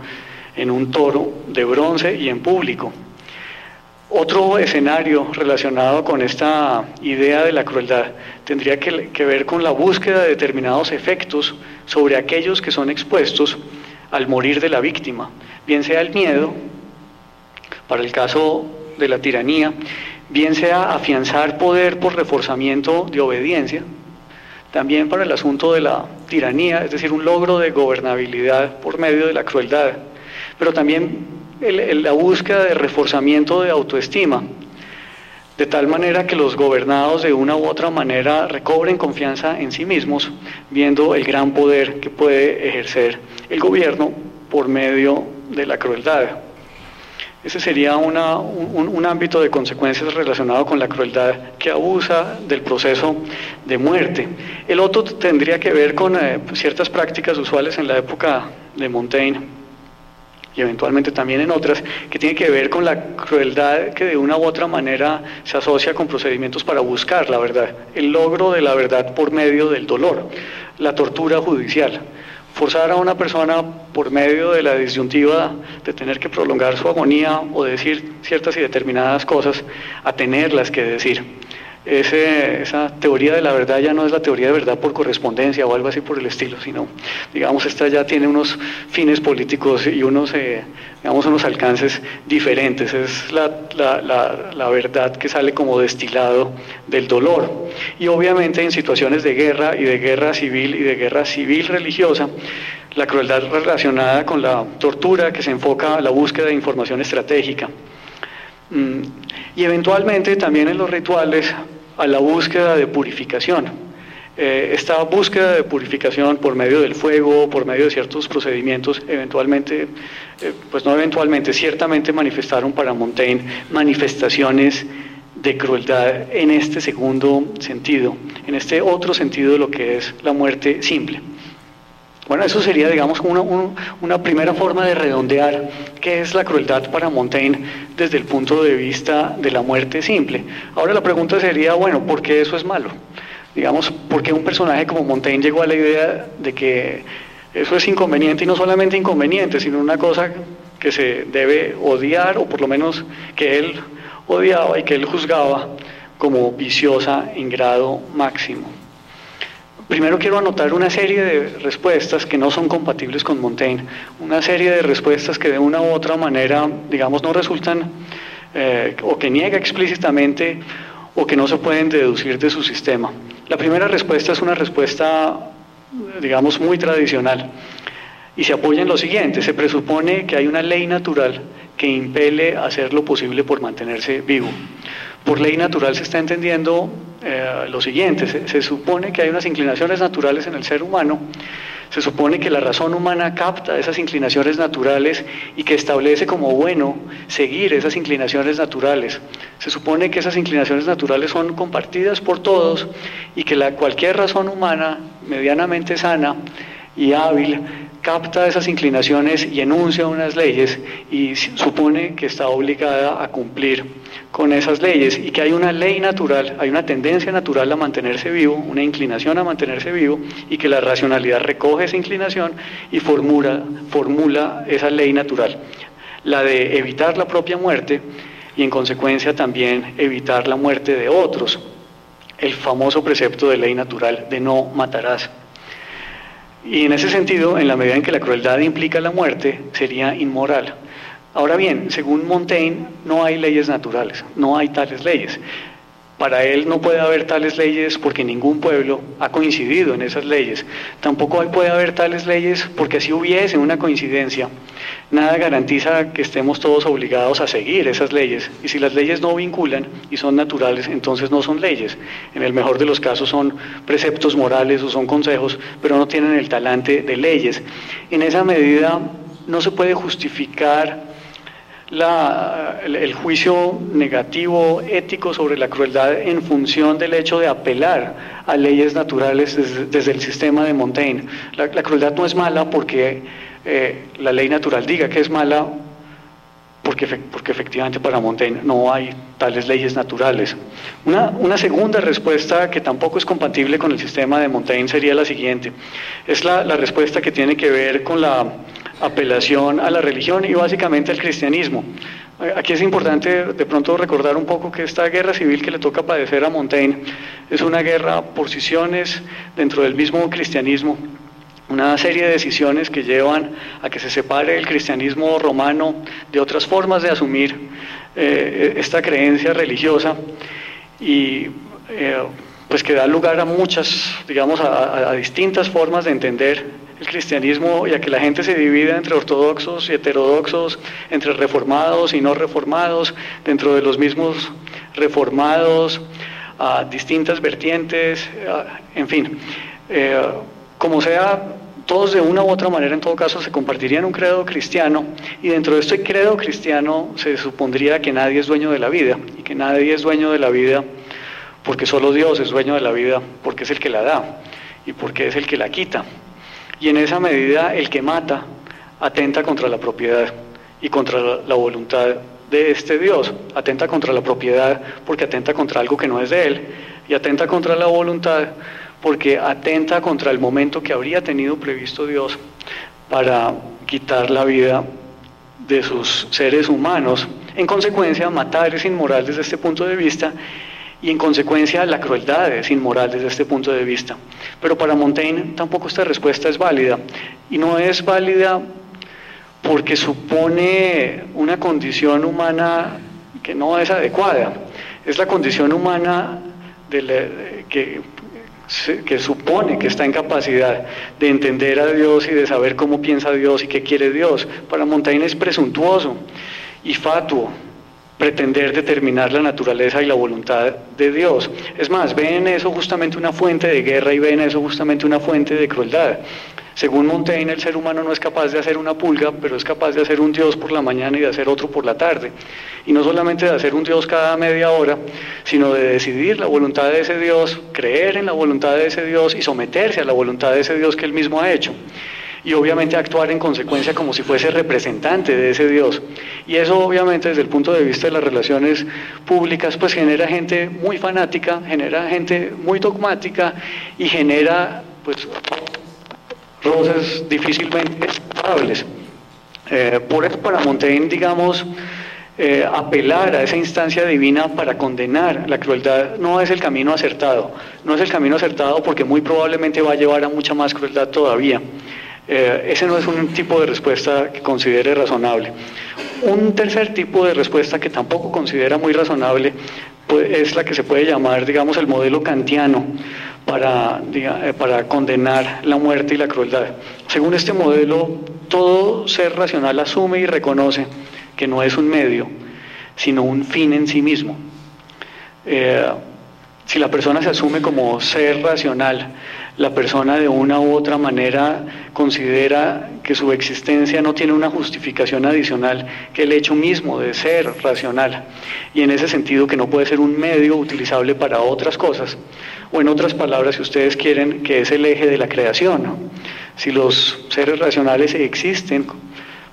en un toro de bronce y en público. Otro escenario relacionado con esta idea de la crueldad tendría que ver con la búsqueda de determinados efectos sobre aquellos que son expuestos al morir de la víctima, bien sea el miedo, para el caso de la tiranía, bien sea afianzar poder por reforzamiento de obediencia, también para el asunto de la tiranía, es decir, un logro de gobernabilidad por medio de la crueldad, pero también la búsqueda de reforzamiento de autoestima, de tal manera que los gobernados de una u otra manera recobren confianza en sí mismos, viendo el gran poder que puede ejercer el gobierno por medio de la crueldad. Ese sería un ámbito de consecuencias relacionado con la crueldad que abusa del proceso de muerte. El otro tendría que ver con ciertas prácticas usuales en la época de Montaigne, y eventualmente también en otras, que tiene que ver con la crueldad que de una u otra manera se asocia con procedimientos para buscar la verdad, el logro de la verdad por medio del dolor, la tortura judicial, forzar a una persona por medio de la disyuntiva de tener que prolongar su agonía o decir ciertas y determinadas cosas a tenerlas que decir. Esa teoría de la verdad ya no es la teoría de verdad por correspondencia o algo así por el estilo, sino, digamos, esta ya tiene unos fines políticos y unos alcances diferentes. Es la verdad que sale como destilado del dolor. Y obviamente en situaciones de guerra y de guerra civil y de guerra civil religiosa, la crueldad relacionada con la tortura que se enfoca a la búsqueda de información estratégica. Y eventualmente también en los rituales a la búsqueda de purificación. Esta búsqueda de purificación por medio del fuego, por medio de ciertos procedimientos, eventualmente, pues no eventualmente, ciertamente manifestaron para Montaigne manifestaciones de crueldad en este segundo sentido, en este otro sentido de lo que es la muerte simple. Bueno, eso sería, digamos, una primera forma de redondear qué es la crueldad para Montaigne desde el punto de vista de la muerte simple. Ahora la pregunta sería, bueno, ¿por qué eso es malo? Digamos, ¿por qué un personaje como Montaigne llegó a la idea de que eso es inconveniente, y no solamente inconveniente, sino una cosa que se debe odiar, o por lo menos que él odiaba y que él juzgaba como viciosa en grado máximo? Primero quiero anotar una serie de respuestas que no son compatibles con Montaigne, una serie de respuestas que de una u otra manera, digamos, no resultan, o que niega explícitamente, o que no se pueden deducir de su sistema. La primera respuesta es una respuesta, digamos, muy tradicional, y se apoya en lo siguiente: se presupone que hay una ley natural que impele a hacer lo posible por mantenerse vivo. Por ley natural se está entendiendo lo siguiente: se supone que hay unas inclinaciones naturales en el ser humano, se supone que la razón humana capta esas inclinaciones naturales y que establece como bueno seguir esas inclinaciones naturales. Se supone que esas inclinaciones naturales son compartidas por todos y que cualquier razón humana medianamente sana y hábil, capta esas inclinaciones y enuncia unas leyes y supone que está obligada a cumplir con esas leyes y que hay una ley natural, hay una tendencia natural a mantenerse vivo, una inclinación a mantenerse vivo y que la racionalidad recoge esa inclinación y formula esa ley natural, la de evitar la propia muerte y en consecuencia también evitar la muerte de otros, el famoso precepto de ley natural de no matarás. Y en ese sentido, en la medida en que la crueldad implica la muerte, sería inmoral. Ahora bien, según Montaigne, no hay leyes naturales, no hay tales leyes. Para él no puede haber tales leyes porque ningún pueblo ha coincidido en esas leyes. Tampoco puede haber tales leyes porque si hubiese una coincidencia, nada garantiza que estemos todos obligados a seguir esas leyes. Y si las leyes no vinculan y son naturales, entonces no son leyes. En el mejor de los casos son preceptos morales o son consejos, pero no tienen el talante de leyes. En esa medida no se puede justificar el juicio negativo ético sobre la crueldad en función del hecho de apelar a leyes naturales desde el sistema de Montaigne. La crueldad no es mala porque la ley natural diga que es mala, porque efectivamente para Montaigne no hay tales leyes naturales. Una segunda respuesta que tampoco es compatible con el sistema de Montaigne sería la siguiente. Es la respuesta que tiene que ver con la apelación a la religión y básicamente al cristianismo. Aquí es importante de pronto recordar un poco que esta guerra civil que le toca padecer a Montaigne es una guerra por cisiones dentro del mismo cristianismo, una serie de decisiones que llevan a que se separe el cristianismo romano de otras formas de asumir esta creencia religiosa y pues que da lugar a muchas, digamos, a distintas formas de entender el cristianismo y a que la gente se divida entre ortodoxos y heterodoxos, entre reformados y no reformados, dentro de los mismos reformados, a distintas vertientes, en fin, como sea, todos de una u otra manera en todo caso se compartirían un credo cristiano y dentro de este credo cristiano se supondría que nadie es dueño de la vida y que nadie es dueño de la vida porque solo Dios es dueño de la vida, porque es el que la da y porque es el que la quita. Y en esa medida el que mata atenta contra la propiedad y contra la voluntad de este Dios. Atenta contra la propiedad porque atenta contra algo que no es de él y atenta contra la voluntad porque atenta contra el momento que habría tenido previsto Dios para quitar la vida de sus seres humanos. En consecuencia, matar es inmoral desde este punto de vista y en consecuencia la crueldad es inmoral desde este punto de vista. Pero para Montaigne tampoco esta respuesta es válida, y no es válida porque supone una condición humana que no es adecuada. Es la condición humana que supone que está en capacidad de entender a Dios y de saber cómo piensa Dios y qué quiere Dios. Para Montaigne es presuntuoso y fatuo pretender determinar la naturaleza y la voluntad de Dios. Es más, ve en eso justamente una fuente de guerra y ve en eso justamente una fuente de crueldad. Según Montaigne, el ser humano no es capaz de hacer una pulga, pero es capaz de hacer un Dios por la mañana y de hacer otro por la tarde. Y no solamente de hacer un Dios cada media hora, sino de decidir la voluntad de ese Dios, creer en la voluntad de ese Dios y someterse a la voluntad de ese Dios que él mismo ha hecho. Y obviamente actuar en consecuencia como si fuese representante de ese Dios. Y eso obviamente desde el punto de vista de las relaciones públicas pues genera gente muy fanática, genera gente muy dogmática y genera pues roces difícilmente estables. Por eso para Montaigne, digamos, apelar a esa instancia divina para condenar la crueldad no es el camino acertado. No es el camino acertado porque muy probablemente va a llevar a mucha más crueldad todavía. Ese no es un tipo de respuesta que considere razonable. Un tercer tipo de respuesta que tampoco considera muy razonable pues, es la que se puede llamar, digamos, el modelo kantiano para condenar la muerte y la crueldad. Según este modelo, todo ser racional asume y reconoce que no es un medio, sino un fin en sí mismo. Si la persona se asume como ser racional, la persona de una u otra manera considera que su existencia no tiene una justificación adicional que el hecho mismo de ser racional, y en ese sentido que no puede ser un medio utilizable para otras cosas, o en otras palabras, si ustedes quieren, que es el eje de la creación. Si los seres racionales existen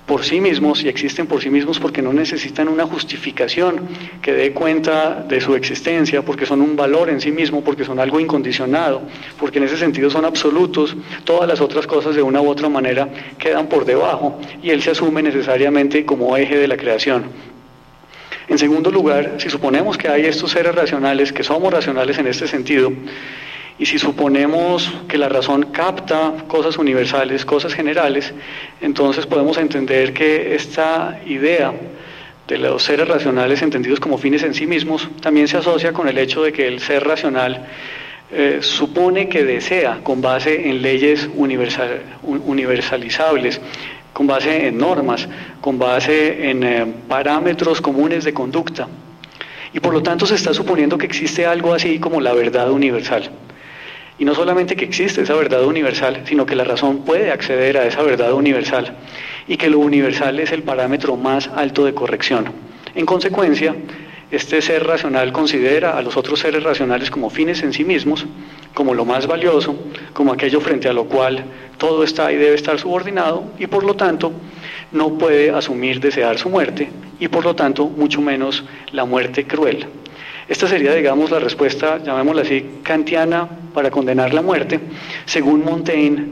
por sí mismos, y existen por sí mismos porque no necesitan una justificación que dé cuenta de su existencia, porque son un valor en sí mismo, porque son algo incondicionado, porque en ese sentido son absolutos, todas las otras cosas de una u otra manera quedan por debajo, y él se asume necesariamente como eje de la creación. En segundo lugar, si suponemos que hay estos seres racionales, que somos racionales en este sentido, y si suponemos que la razón capta cosas universales, cosas generales, entonces podemos entender que esta idea de los seres racionales entendidos como fines en sí mismos también se asocia con el hecho de que el ser racional supone que desea, con base en leyes universalizables, con base en normas, con base en parámetros comunes de conducta. Y por lo tanto se está suponiendo que existe algo así como la verdad universal. Y no solamente que existe esa verdad universal, sino que la razón puede acceder a esa verdad universal, y que lo universal es el parámetro más alto de corrección. En consecuencia, este ser racional considera a los otros seres racionales como fines en sí mismos, como lo más valioso, como aquello frente a lo cual todo está y debe estar subordinado, y por lo tanto no puede asumir desear su muerte, y por lo tanto mucho menos la muerte cruel. Esta sería, digamos, la respuesta, llamémosla así, kantiana para condenar la muerte. Según Montaigne,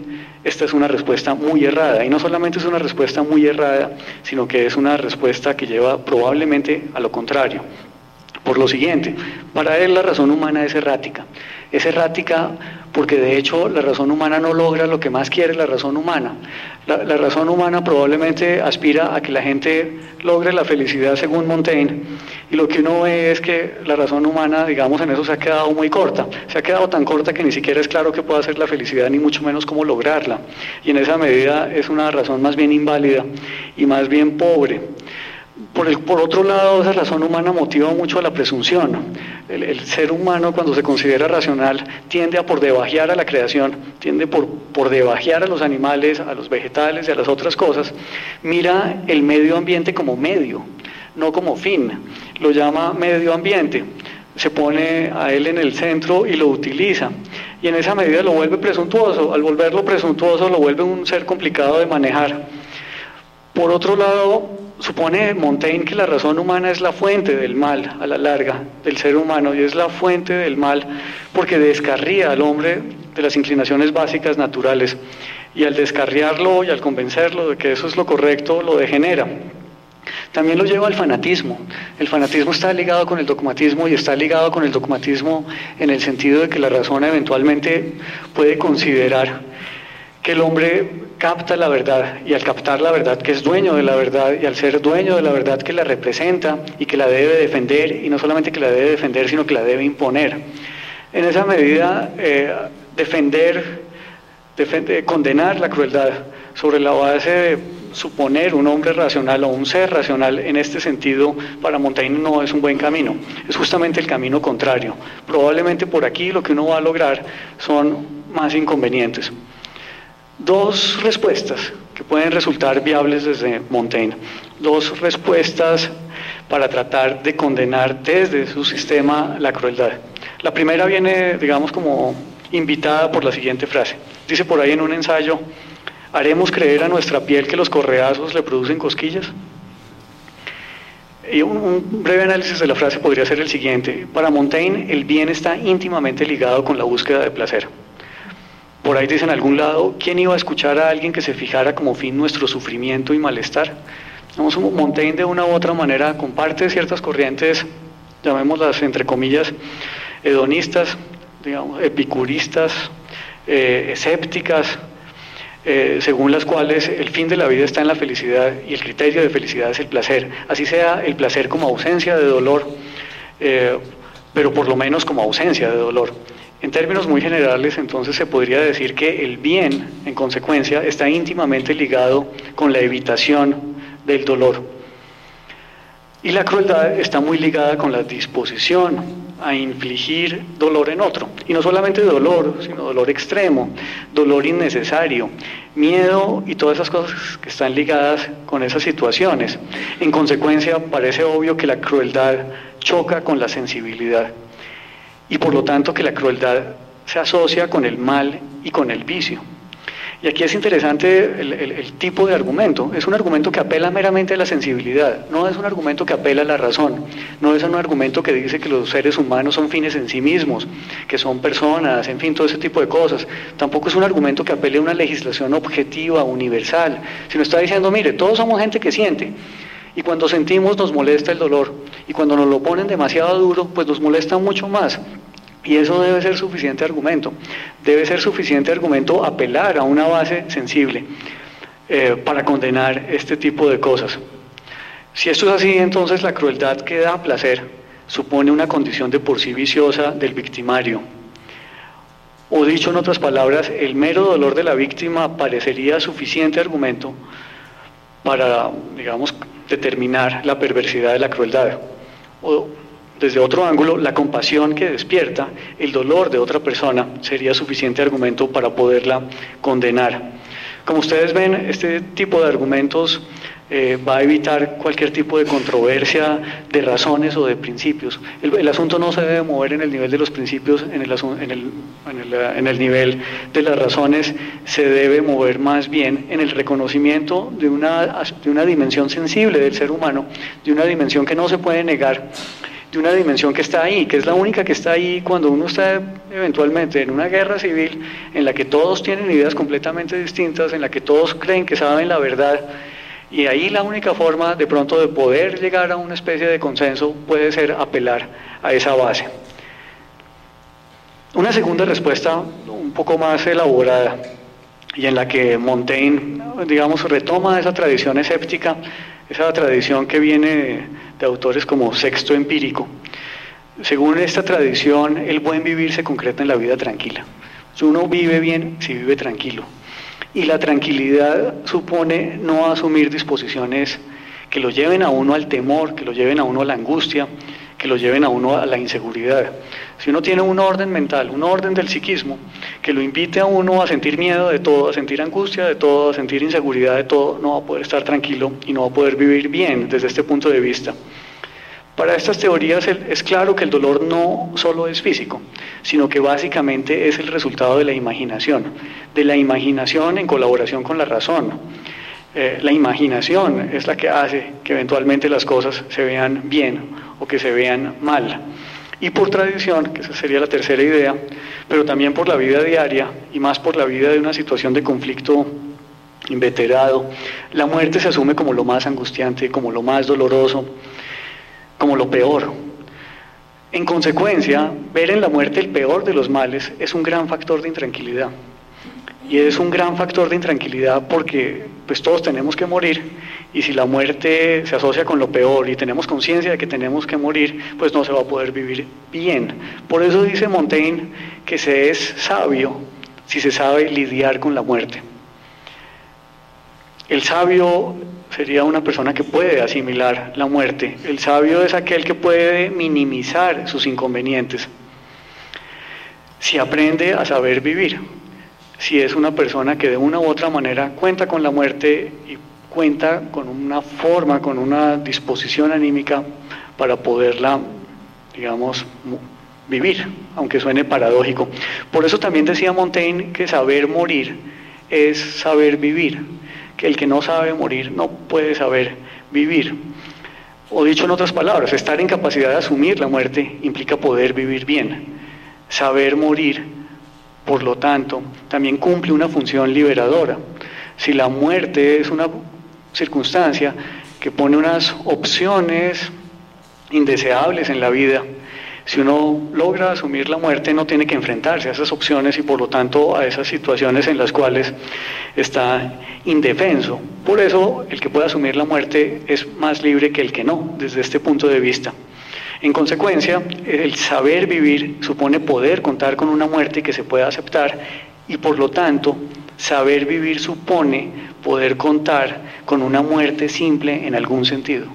esta es una respuesta muy errada, y no solamente es una respuesta muy errada, sino que es una respuesta que lleva probablemente a lo contrario. Por lo siguiente, para él la razón humana es errática porque de hecho la razón humana no logra lo que más quiere la razón humana. La razón humana probablemente aspira a que la gente logre la felicidad según Montaigne, y lo que uno ve es que la razón humana, digamos, en eso se ha quedado muy corta, se ha quedado tan corta que ni siquiera es claro que pueda ser la felicidad, ni mucho menos cómo lograrla, y en esa medida es una razón más bien inválida y más bien pobre. Por otro lado, esa razón humana motiva mucho a la presunción. El ser humano, cuando se considera racional, tiende a por debajear a la creación, tiende por debajear a los animales, a los vegetales y a las otras cosas. Mira el medio ambiente como medio, no como fin. Lo llama medio ambiente, se pone a él en el centro y lo utiliza. Y en esa medida lo vuelve presuntuoso. Al volverlo presuntuoso, lo vuelve un ser complicado de manejar. Por otro lado, supone Montaigne que la razón humana es la fuente del mal a la larga del ser humano, y es la fuente del mal porque descarría al hombre de las inclinaciones básicas naturales, y al descarriarlo y al convencerlo de que eso es lo correcto, lo degenera. También lo lleva al fanatismo. El fanatismo está ligado con el dogmatismo, y está ligado con el dogmatismo en el sentido de que la razón eventualmente puede considerar que el hombre capta la verdad, y al captar la verdad que es dueño de la verdad, y al ser dueño de la verdad que la representa y que la debe defender, y no solamente que la debe defender, sino que la debe imponer. En esa medida, condenar la crueldad sobre la base de suponer un hombre racional o un ser racional, en este sentido, para Montaigne no es un buen camino, es justamente el camino contrario. Probablemente por aquí lo que uno va a lograr son más inconvenientes. Dos respuestas que pueden resultar viables desde Montaigne, dos respuestas para tratar de condenar desde su sistema la crueldad. La primera viene, digamos, como invitada por la siguiente frase. Dice por ahí en un ensayo: ¿haremos creer a nuestra piel que los correazos le producen cosquillas? Y un breve análisis de la frase podría ser el siguiente: para Montaigne el bien está íntimamente ligado con la búsqueda de placer. Por ahí dice en algún lado: ¿quién iba a escuchar a alguien que se fijara como fin nuestro sufrimiento y malestar? Montaigne de una u otra manera comparte ciertas corrientes, llamémoslas entre comillas, hedonistas, digamos, epicuristas, escépticas, según las cuales el fin de la vida está en la felicidad y el criterio de felicidad es el placer. Así sea el placer como ausencia de dolor, pero por lo menos como ausencia de dolor. En términos muy generales, entonces, se podría decir que el bien, en consecuencia, está íntimamente ligado con la evitación del dolor. Y la crueldad está muy ligada con la disposición a infligir dolor en otro. Y no solamente dolor, sino dolor extremo, dolor innecesario, miedo y todas esas cosas que están ligadas con esas situaciones. En consecuencia, parece obvio que la crueldad choca con la sensibilidad y por lo tanto que la crueldad se asocia con el mal y con el vicio. Y aquí es interesante el tipo de argumento. Es un argumento que apela meramente a la sensibilidad, no es un argumento que apela a la razón, no es un argumento que dice que los seres humanos son fines en sí mismos, que son personas, en fin, todo ese tipo de cosas. Tampoco es un argumento que apele a una legislación objetiva, universal, sino está diciendo, mire, todos somos gente que siente, y cuando sentimos nos molesta el dolor, y cuando nos lo ponen demasiado duro, pues nos molesta mucho más. Y eso debe ser suficiente argumento. Debe ser suficiente argumento apelar a una base sensible para condenar este tipo de cosas. Si esto es así, entonces la crueldad que da placer supone una condición de por sí viciosa del victimario. O dicho en otras palabras, el mero dolor de la víctima parecería suficiente argumento para, digamos, determinar la perversidad de la crueldad. O, desde otro ángulo, la compasión que despierta el dolor de otra persona sería suficiente argumento para poderla condenar. Como ustedes ven, este tipo de argumentos va a evitar cualquier tipo de controversia de razones o de principios. El asunto no se debe mover en el nivel de los principios, en el nivel de las razones, se debe mover más bien en el reconocimiento de una dimensión sensible del ser humano, de una dimensión que no se puede negar, de una dimensión que está ahí, que es la única que está ahí cuando uno está eventualmente en una guerra civil en la que todos tienen ideas completamente distintas, en la que todos creen que saben la verdad, y ahí la única forma de pronto de poder llegar a una especie de consenso puede ser apelar a esa base. Una segunda respuesta un poco más elaborada y en la que Montaigne, digamos, retoma esa tradición escéptica, esa tradición que viene de autores como Sexto Empírico. Según esta tradición, el buen vivir se concreta en la vida tranquila. Si uno vive bien, si vive tranquilo. Y la tranquilidad supone no asumir disposiciones que lo lleven a uno al temor, que lo lleven a uno a la angustia, que lo lleven a uno a la inseguridad. Si uno tiene un orden mental, un orden del psiquismo, que lo invite a uno a sentir miedo de todo, a sentir angustia de todo, a sentir inseguridad de todo, no va a poder estar tranquilo y no va a poder vivir bien desde este punto de vista. Para estas teorías es claro que el dolor no solo es físico, sino que básicamente es el resultado de la imaginación en colaboración con la razón. La imaginación es la que hace que eventualmente las cosas se vean bien o que se vean mal. Y por tradición, que esa sería la tercera idea, pero también por la vida diaria y más por la vida de una situación de conflicto inveterado, la muerte se asume como lo más angustiante, como lo más doloroso, como lo peor. En consecuencia, ver en la muerte el peor de los males es un gran factor de intranquilidad. Y es un gran factor de intranquilidad porque pues todos tenemos que morir, y si la muerte se asocia con lo peor y tenemos conciencia de que tenemos que morir, pues no se va a poder vivir bien. Por eso dice Montaigne que se es sabio si se sabe lidiar con la muerte. El sabio sería una persona que puede asimilar la muerte. El sabio es aquel que puede minimizar sus inconvenientes. Si aprende a saber vivir, si es una persona que de una u otra manera cuenta con la muerte y cuenta con una forma, con una disposición anímica para poderla, digamos, vivir, aunque suene paradójico. Por eso también decía Montaigne que saber morir es saber vivir, que el que no sabe morir no puede saber vivir. O dicho en otras palabras, estar en capacidad de asumir la muerte implica poder vivir bien. Saber morir, por lo tanto, también cumple una función liberadora. Si la muerte es una circunstancia que pone unas opciones indeseables en la vida, si uno logra asumir la muerte no tiene que enfrentarse a esas opciones y por lo tanto a esas situaciones en las cuales está indefenso. Por eso el que puede asumir la muerte es más libre que el que no, desde este punto de vista. En consecuencia, el saber vivir supone poder contar con una muerte que se pueda aceptar y por lo tanto, saber vivir supone poder contar con una muerte simple en algún sentido.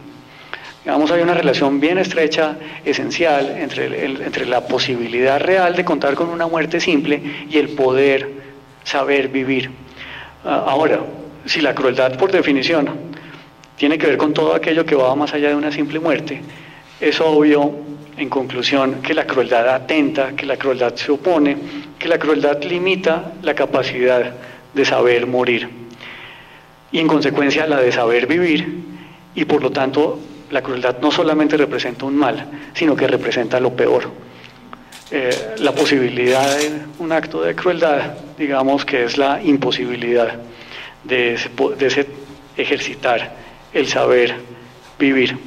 Digamos, hay una relación bien estrecha, esencial, entre la posibilidad real de contar con una muerte simple y el poder saber vivir. Ahora, si la crueldad, por definición, tiene que ver con todo aquello que va más allá de una simple muerte, es obvio, en conclusión, que la crueldad atenta, que la crueldad se opone, que la crueldad limita la capacidad de saber morir y, en consecuencia, la de saber vivir, y por lo tanto la crueldad no solamente representa un mal, sino que representa lo peor. La posibilidad de un acto de crueldad, digamos que es la imposibilidad de ejercitar el saber vivir.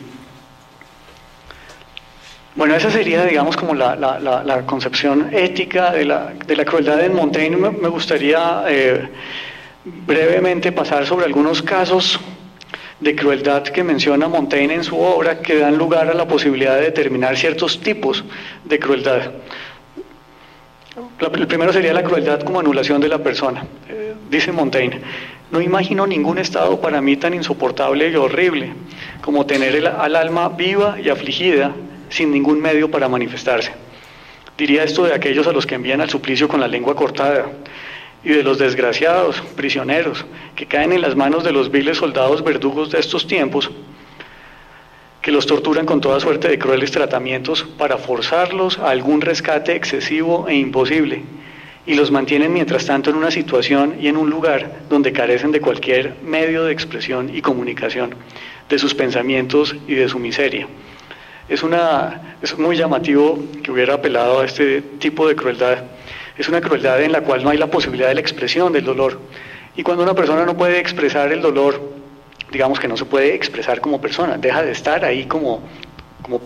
Bueno, esa sería, digamos, como la concepción ética de la crueldad en Montaigne. Me gustaría brevemente pasar sobre algunos casos de crueldad que menciona Montaigne en su obra, que dan lugar a la posibilidad de determinar ciertos tipos de crueldad. El primero sería la crueldad como anulación de la persona. Dice Montaigne: no imagino ningún estado para mí tan insoportable y horrible como tener al alma viva y afligida sin ningún medio para manifestarse. Diría esto de aquellos a los que envían al suplicio con la lengua cortada, y de los desgraciados, prisioneros, que caen en las manos de los viles soldados verdugos de estos tiempos, que los torturan con toda suerte de crueles tratamientos para forzarlos a algún rescate excesivo e imposible, y los mantienen mientras tanto en una situación y en un lugar donde carecen de cualquier medio de expresión y comunicación de sus pensamientos y de su miseria. Es muy llamativo que hubiera apelado a este tipo de crueldad. Es una crueldad en la cual no hay la posibilidad de la expresión del dolor. Y cuando una persona no puede expresar el dolor, digamos que no se puede expresar como persona, deja de estar ahí como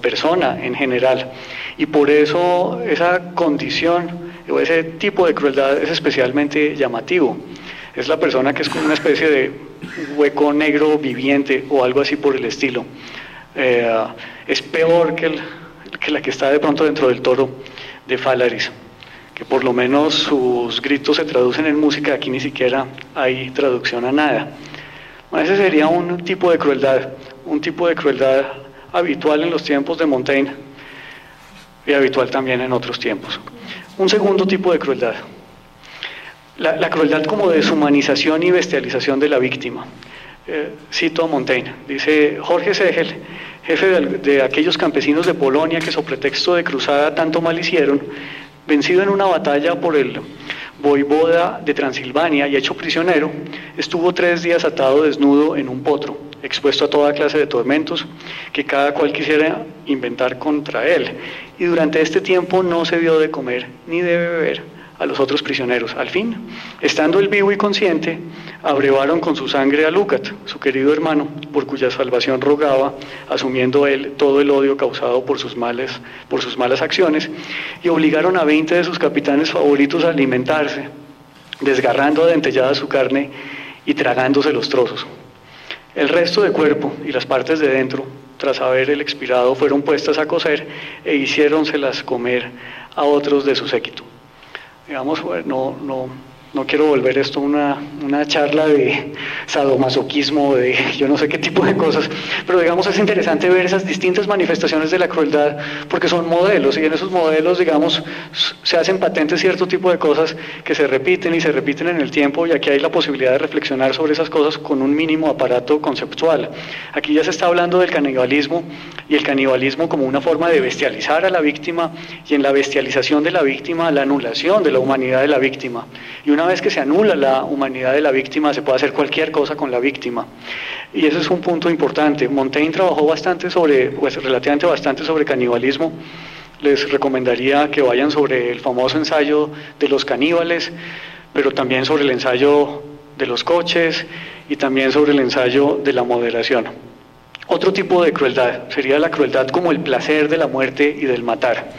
persona en general. Y por eso esa condición o ese tipo de crueldad es especialmente llamativo. Es la persona que es como una especie de hueco negro viviente o algo así por el estilo. Es peor que la que está de pronto dentro del toro de Falaris, que por lo menos sus gritos se traducen en música. Aquí ni siquiera hay traducción a nada. Bueno, ese sería un tipo de crueldad habitual en los tiempos de Montaigne y habitual también en otros tiempos. Un segundo tipo de crueldad, la crueldad como deshumanización y bestialización de la víctima. Cito a Montaigne, dice: Jorge Segel, jefe de aquellos campesinos de Polonia que sobre pretexto de cruzada tanto mal hicieron, vencido en una batalla por el voivoda de Transilvania y hecho prisionero, estuvo 3 días atado desnudo en un potro, expuesto a toda clase de tormentos que cada cual quisiera inventar contra él, y durante este tiempo no se dio de comer ni de beber a los otros prisioneros. Al fin, estando él vivo y consciente, abrevaron con su sangre a Lucat, su querido hermano, por cuya salvación rogaba, asumiendo él todo el odio causado por sus malas acciones, y obligaron a 20 de sus capitanes favoritos a alimentarse, desgarrando a dentellada su carne y tragándose los trozos. El resto de cuerpo y las partes de dentro, tras haber el expirado, fueron puestas a cocer e hiciéronselas comer a otros de su séquito. Digamos, no quiero volver esto una charla de sadomasoquismo, de yo no sé qué tipo de cosas, pero digamos es interesante ver esas distintas manifestaciones de la crueldad, porque son modelos, y en esos modelos, digamos, se hacen patentes cierto tipo de cosas que se repiten y se repiten en el tiempo, y aquí hay la posibilidad de reflexionar sobre esas cosas con un mínimo aparato conceptual. Aquí ya se está hablando del canibalismo, y el canibalismo como una forma de bestializar a la víctima, y en la bestialización de la víctima, la anulación de la humanidad de la víctima. Y una vez que se anula la humanidad de la víctima, se puede hacer cualquier cosa con la víctima. Y ese es un punto importante. Montaigne trabajó relativamente bastante sobre canibalismo. Les recomendaría que vayan sobre el famoso ensayo de los caníbales, pero también sobre el ensayo de los coches y también sobre el ensayo de la moderación. Otro tipo de crueldad sería la crueldad como el placer de la muerte y del matar.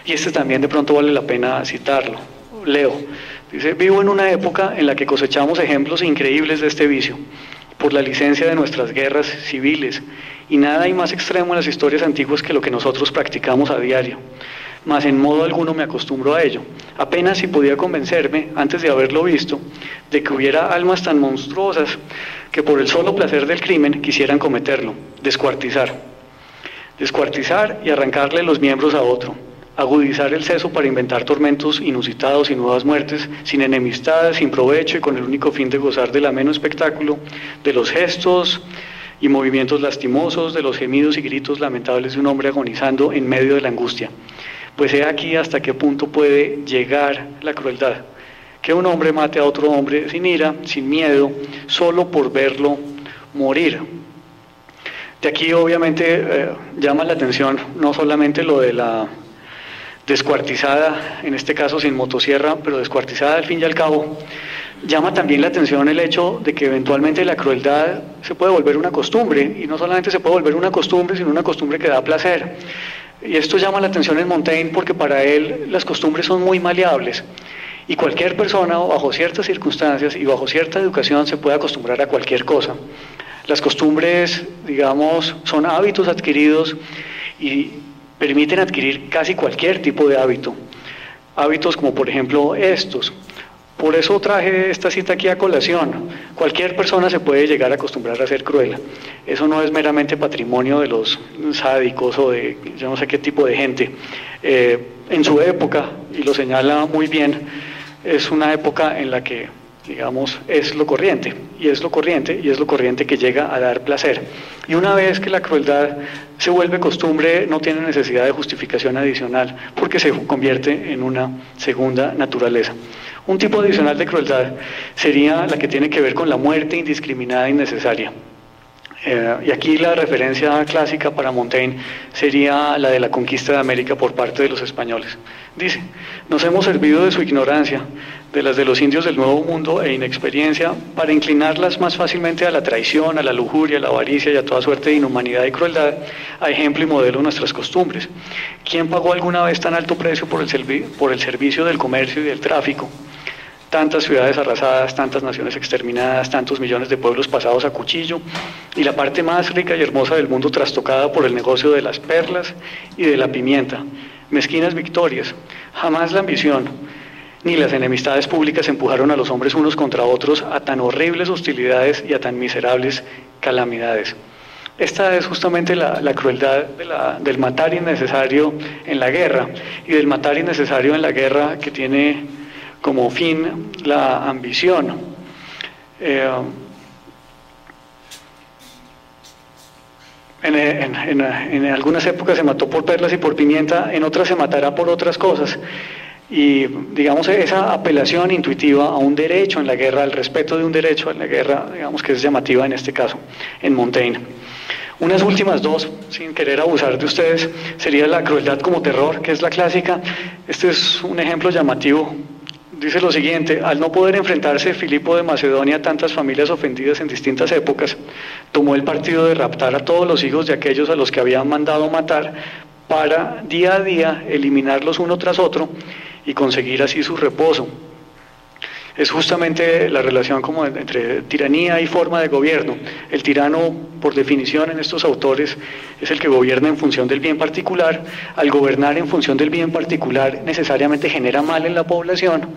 Y este también de pronto vale la pena citarlo. Leo, dice: vivo en una época en la que cosechamos ejemplos increíbles de este vicio, por la licencia de nuestras guerras civiles, y nada hay más extremo en las historias antiguas que lo que nosotros practicamos a diario. Mas en modo alguno me acostumbro a ello. Apenas si podía convencerme, antes de haberlo visto, de que hubiera almas tan monstruosas que por el solo placer del crimen quisieran cometerlo, descuartizar. descuartizar y arrancarle los miembros a otro, agudizar el seso para inventar tormentos inusitados y nuevas muertes, sin enemistades, sin provecho y con el único fin de gozar del ameno espectáculo, de los gestos y movimientos lastimosos, de los gemidos y gritos lamentables de un hombre agonizando en medio de la angustia. Pues he aquí hasta qué punto puede llegar la crueldad, que un hombre mate a otro hombre sin ira, sin miedo, solo por verlo morir. De aquí obviamente llama la atención no solamente lo de la descuartizada, en este caso sin motosierra, pero descuartizada al fin y al cabo, llama también la atención el hecho de que eventualmente la crueldad se puede volver una costumbre, y no solamente se puede volver una costumbre, sino una costumbre que da placer. Y esto llama la atención en Montaigne porque para él las costumbres son muy maleables, y cualquier persona bajo ciertas circunstancias y bajo cierta educación se puede acostumbrar a cualquier cosa. Las costumbres, digamos, son hábitos adquiridos y permiten adquirir casi cualquier tipo de hábito. Hábitos como por ejemplo estos. Por eso traje esta cita aquí a colación. Cualquier persona se puede llegar a acostumbrar a ser cruel. Eso no es meramente patrimonio de los sádicos o de yo no sé qué tipo de gente. En su época, y lo señala muy bien, es una época en la que, digamos, es lo corriente, y es lo corriente que llega a dar placer. Y una vez que la crueldad se vuelve costumbre, no tiene necesidad de justificación adicional, porque se convierte en una segunda naturaleza. Un tipo adicional de crueldad sería la que tiene que ver con la muerte indiscriminada e innecesaria. Y aquí la referencia clásica para Montaigne sería la de la conquista de América por parte de los españoles. Dice: nos hemos servido de su ignorancia, de las de los indios del Nuevo Mundo e inexperiencia, para inclinarlas más fácilmente a la traición, a la lujuria, a la avaricia y a toda suerte de inhumanidad y crueldad, a ejemplo y modelo de nuestras costumbres. ¿Quién pagó alguna vez tan alto precio por el servicio del comercio y del tráfico? Tantas ciudades arrasadas, tantas naciones exterminadas, tantos millones de pueblos pasados a cuchillo, y la parte más rica y hermosa del mundo trastocada por el negocio de las perlas y de la pimienta. Mezquinas victorias, jamás la ambición ni las enemistades públicas empujaron a los hombres unos contra otros a tan horribles hostilidades y a tan miserables calamidades. Esta es justamente la crueldad del matar innecesario en la guerra, y del matar innecesario en la guerra que tiene como fin la ambición. En algunas épocas se mató por perlas y por pimienta, en otras se matará por otras cosas. Y digamos esa apelación intuitiva a un derecho en la guerra, al respeto de un derecho en la guerra, digamos que es llamativa en este caso, en Montaigne. Unas últimas dos, sin querer abusar de ustedes, sería la crueldad como terror, que es la clásica. Este es un ejemplo llamativo. Dice lo siguiente: al no poder enfrentarse Filipo de Macedonia a tantas familias ofendidas en distintas épocas, tomó el partido de raptar a todos los hijos de aquellos a los que habían mandado matar, para día a día eliminarlos uno tras otro y conseguir así su reposo. Es justamente la relación como entre tiranía y forma de gobierno. El tirano, por definición en estos autores, es el que gobierna en función del bien particular. Al gobernar en función del bien particular, necesariamente genera mal en la población.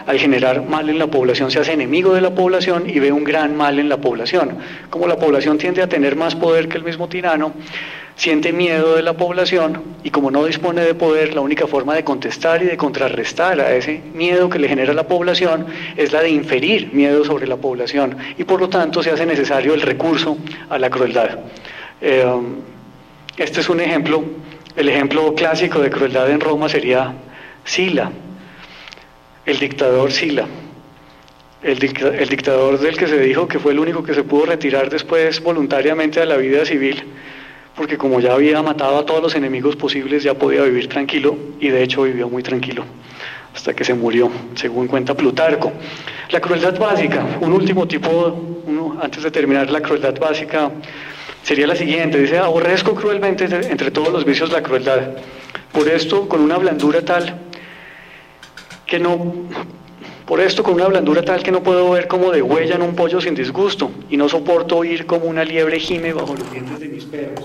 Al generar mal en la población, se hace enemigo de la población y ve un gran mal en la población. Como la población tiende a tener más poder que el mismo tirano, siente miedo de la población, y como no dispone de poder, la única forma de contestar y de contrarrestar a ese miedo que le genera la población es la de inferir miedo sobre la población, y por lo tanto se hace necesario el recurso a la crueldad. Este es un ejemplo. El ejemplo clásico de crueldad en Roma sería Sila, el dictador Sila. El dictador del que se dijo que fue el único que se pudo retirar después voluntariamente a la vida civil, porque como ya había matado a todos los enemigos posibles, ya podía vivir tranquilo, y de hecho vivió muy tranquilo hasta que se murió, según cuenta Plutarco. La crueldad básica, un último tipo, antes de terminar, la crueldad básica sería la siguiente. Dice: aborrezco cruelmente entre todos los vicios la crueldad. Por esto, con una blandura tal que no puedo ver como degüellan un pollo sin disgusto, y no soporto oír como una liebre gime bajo los dientes de mis perros.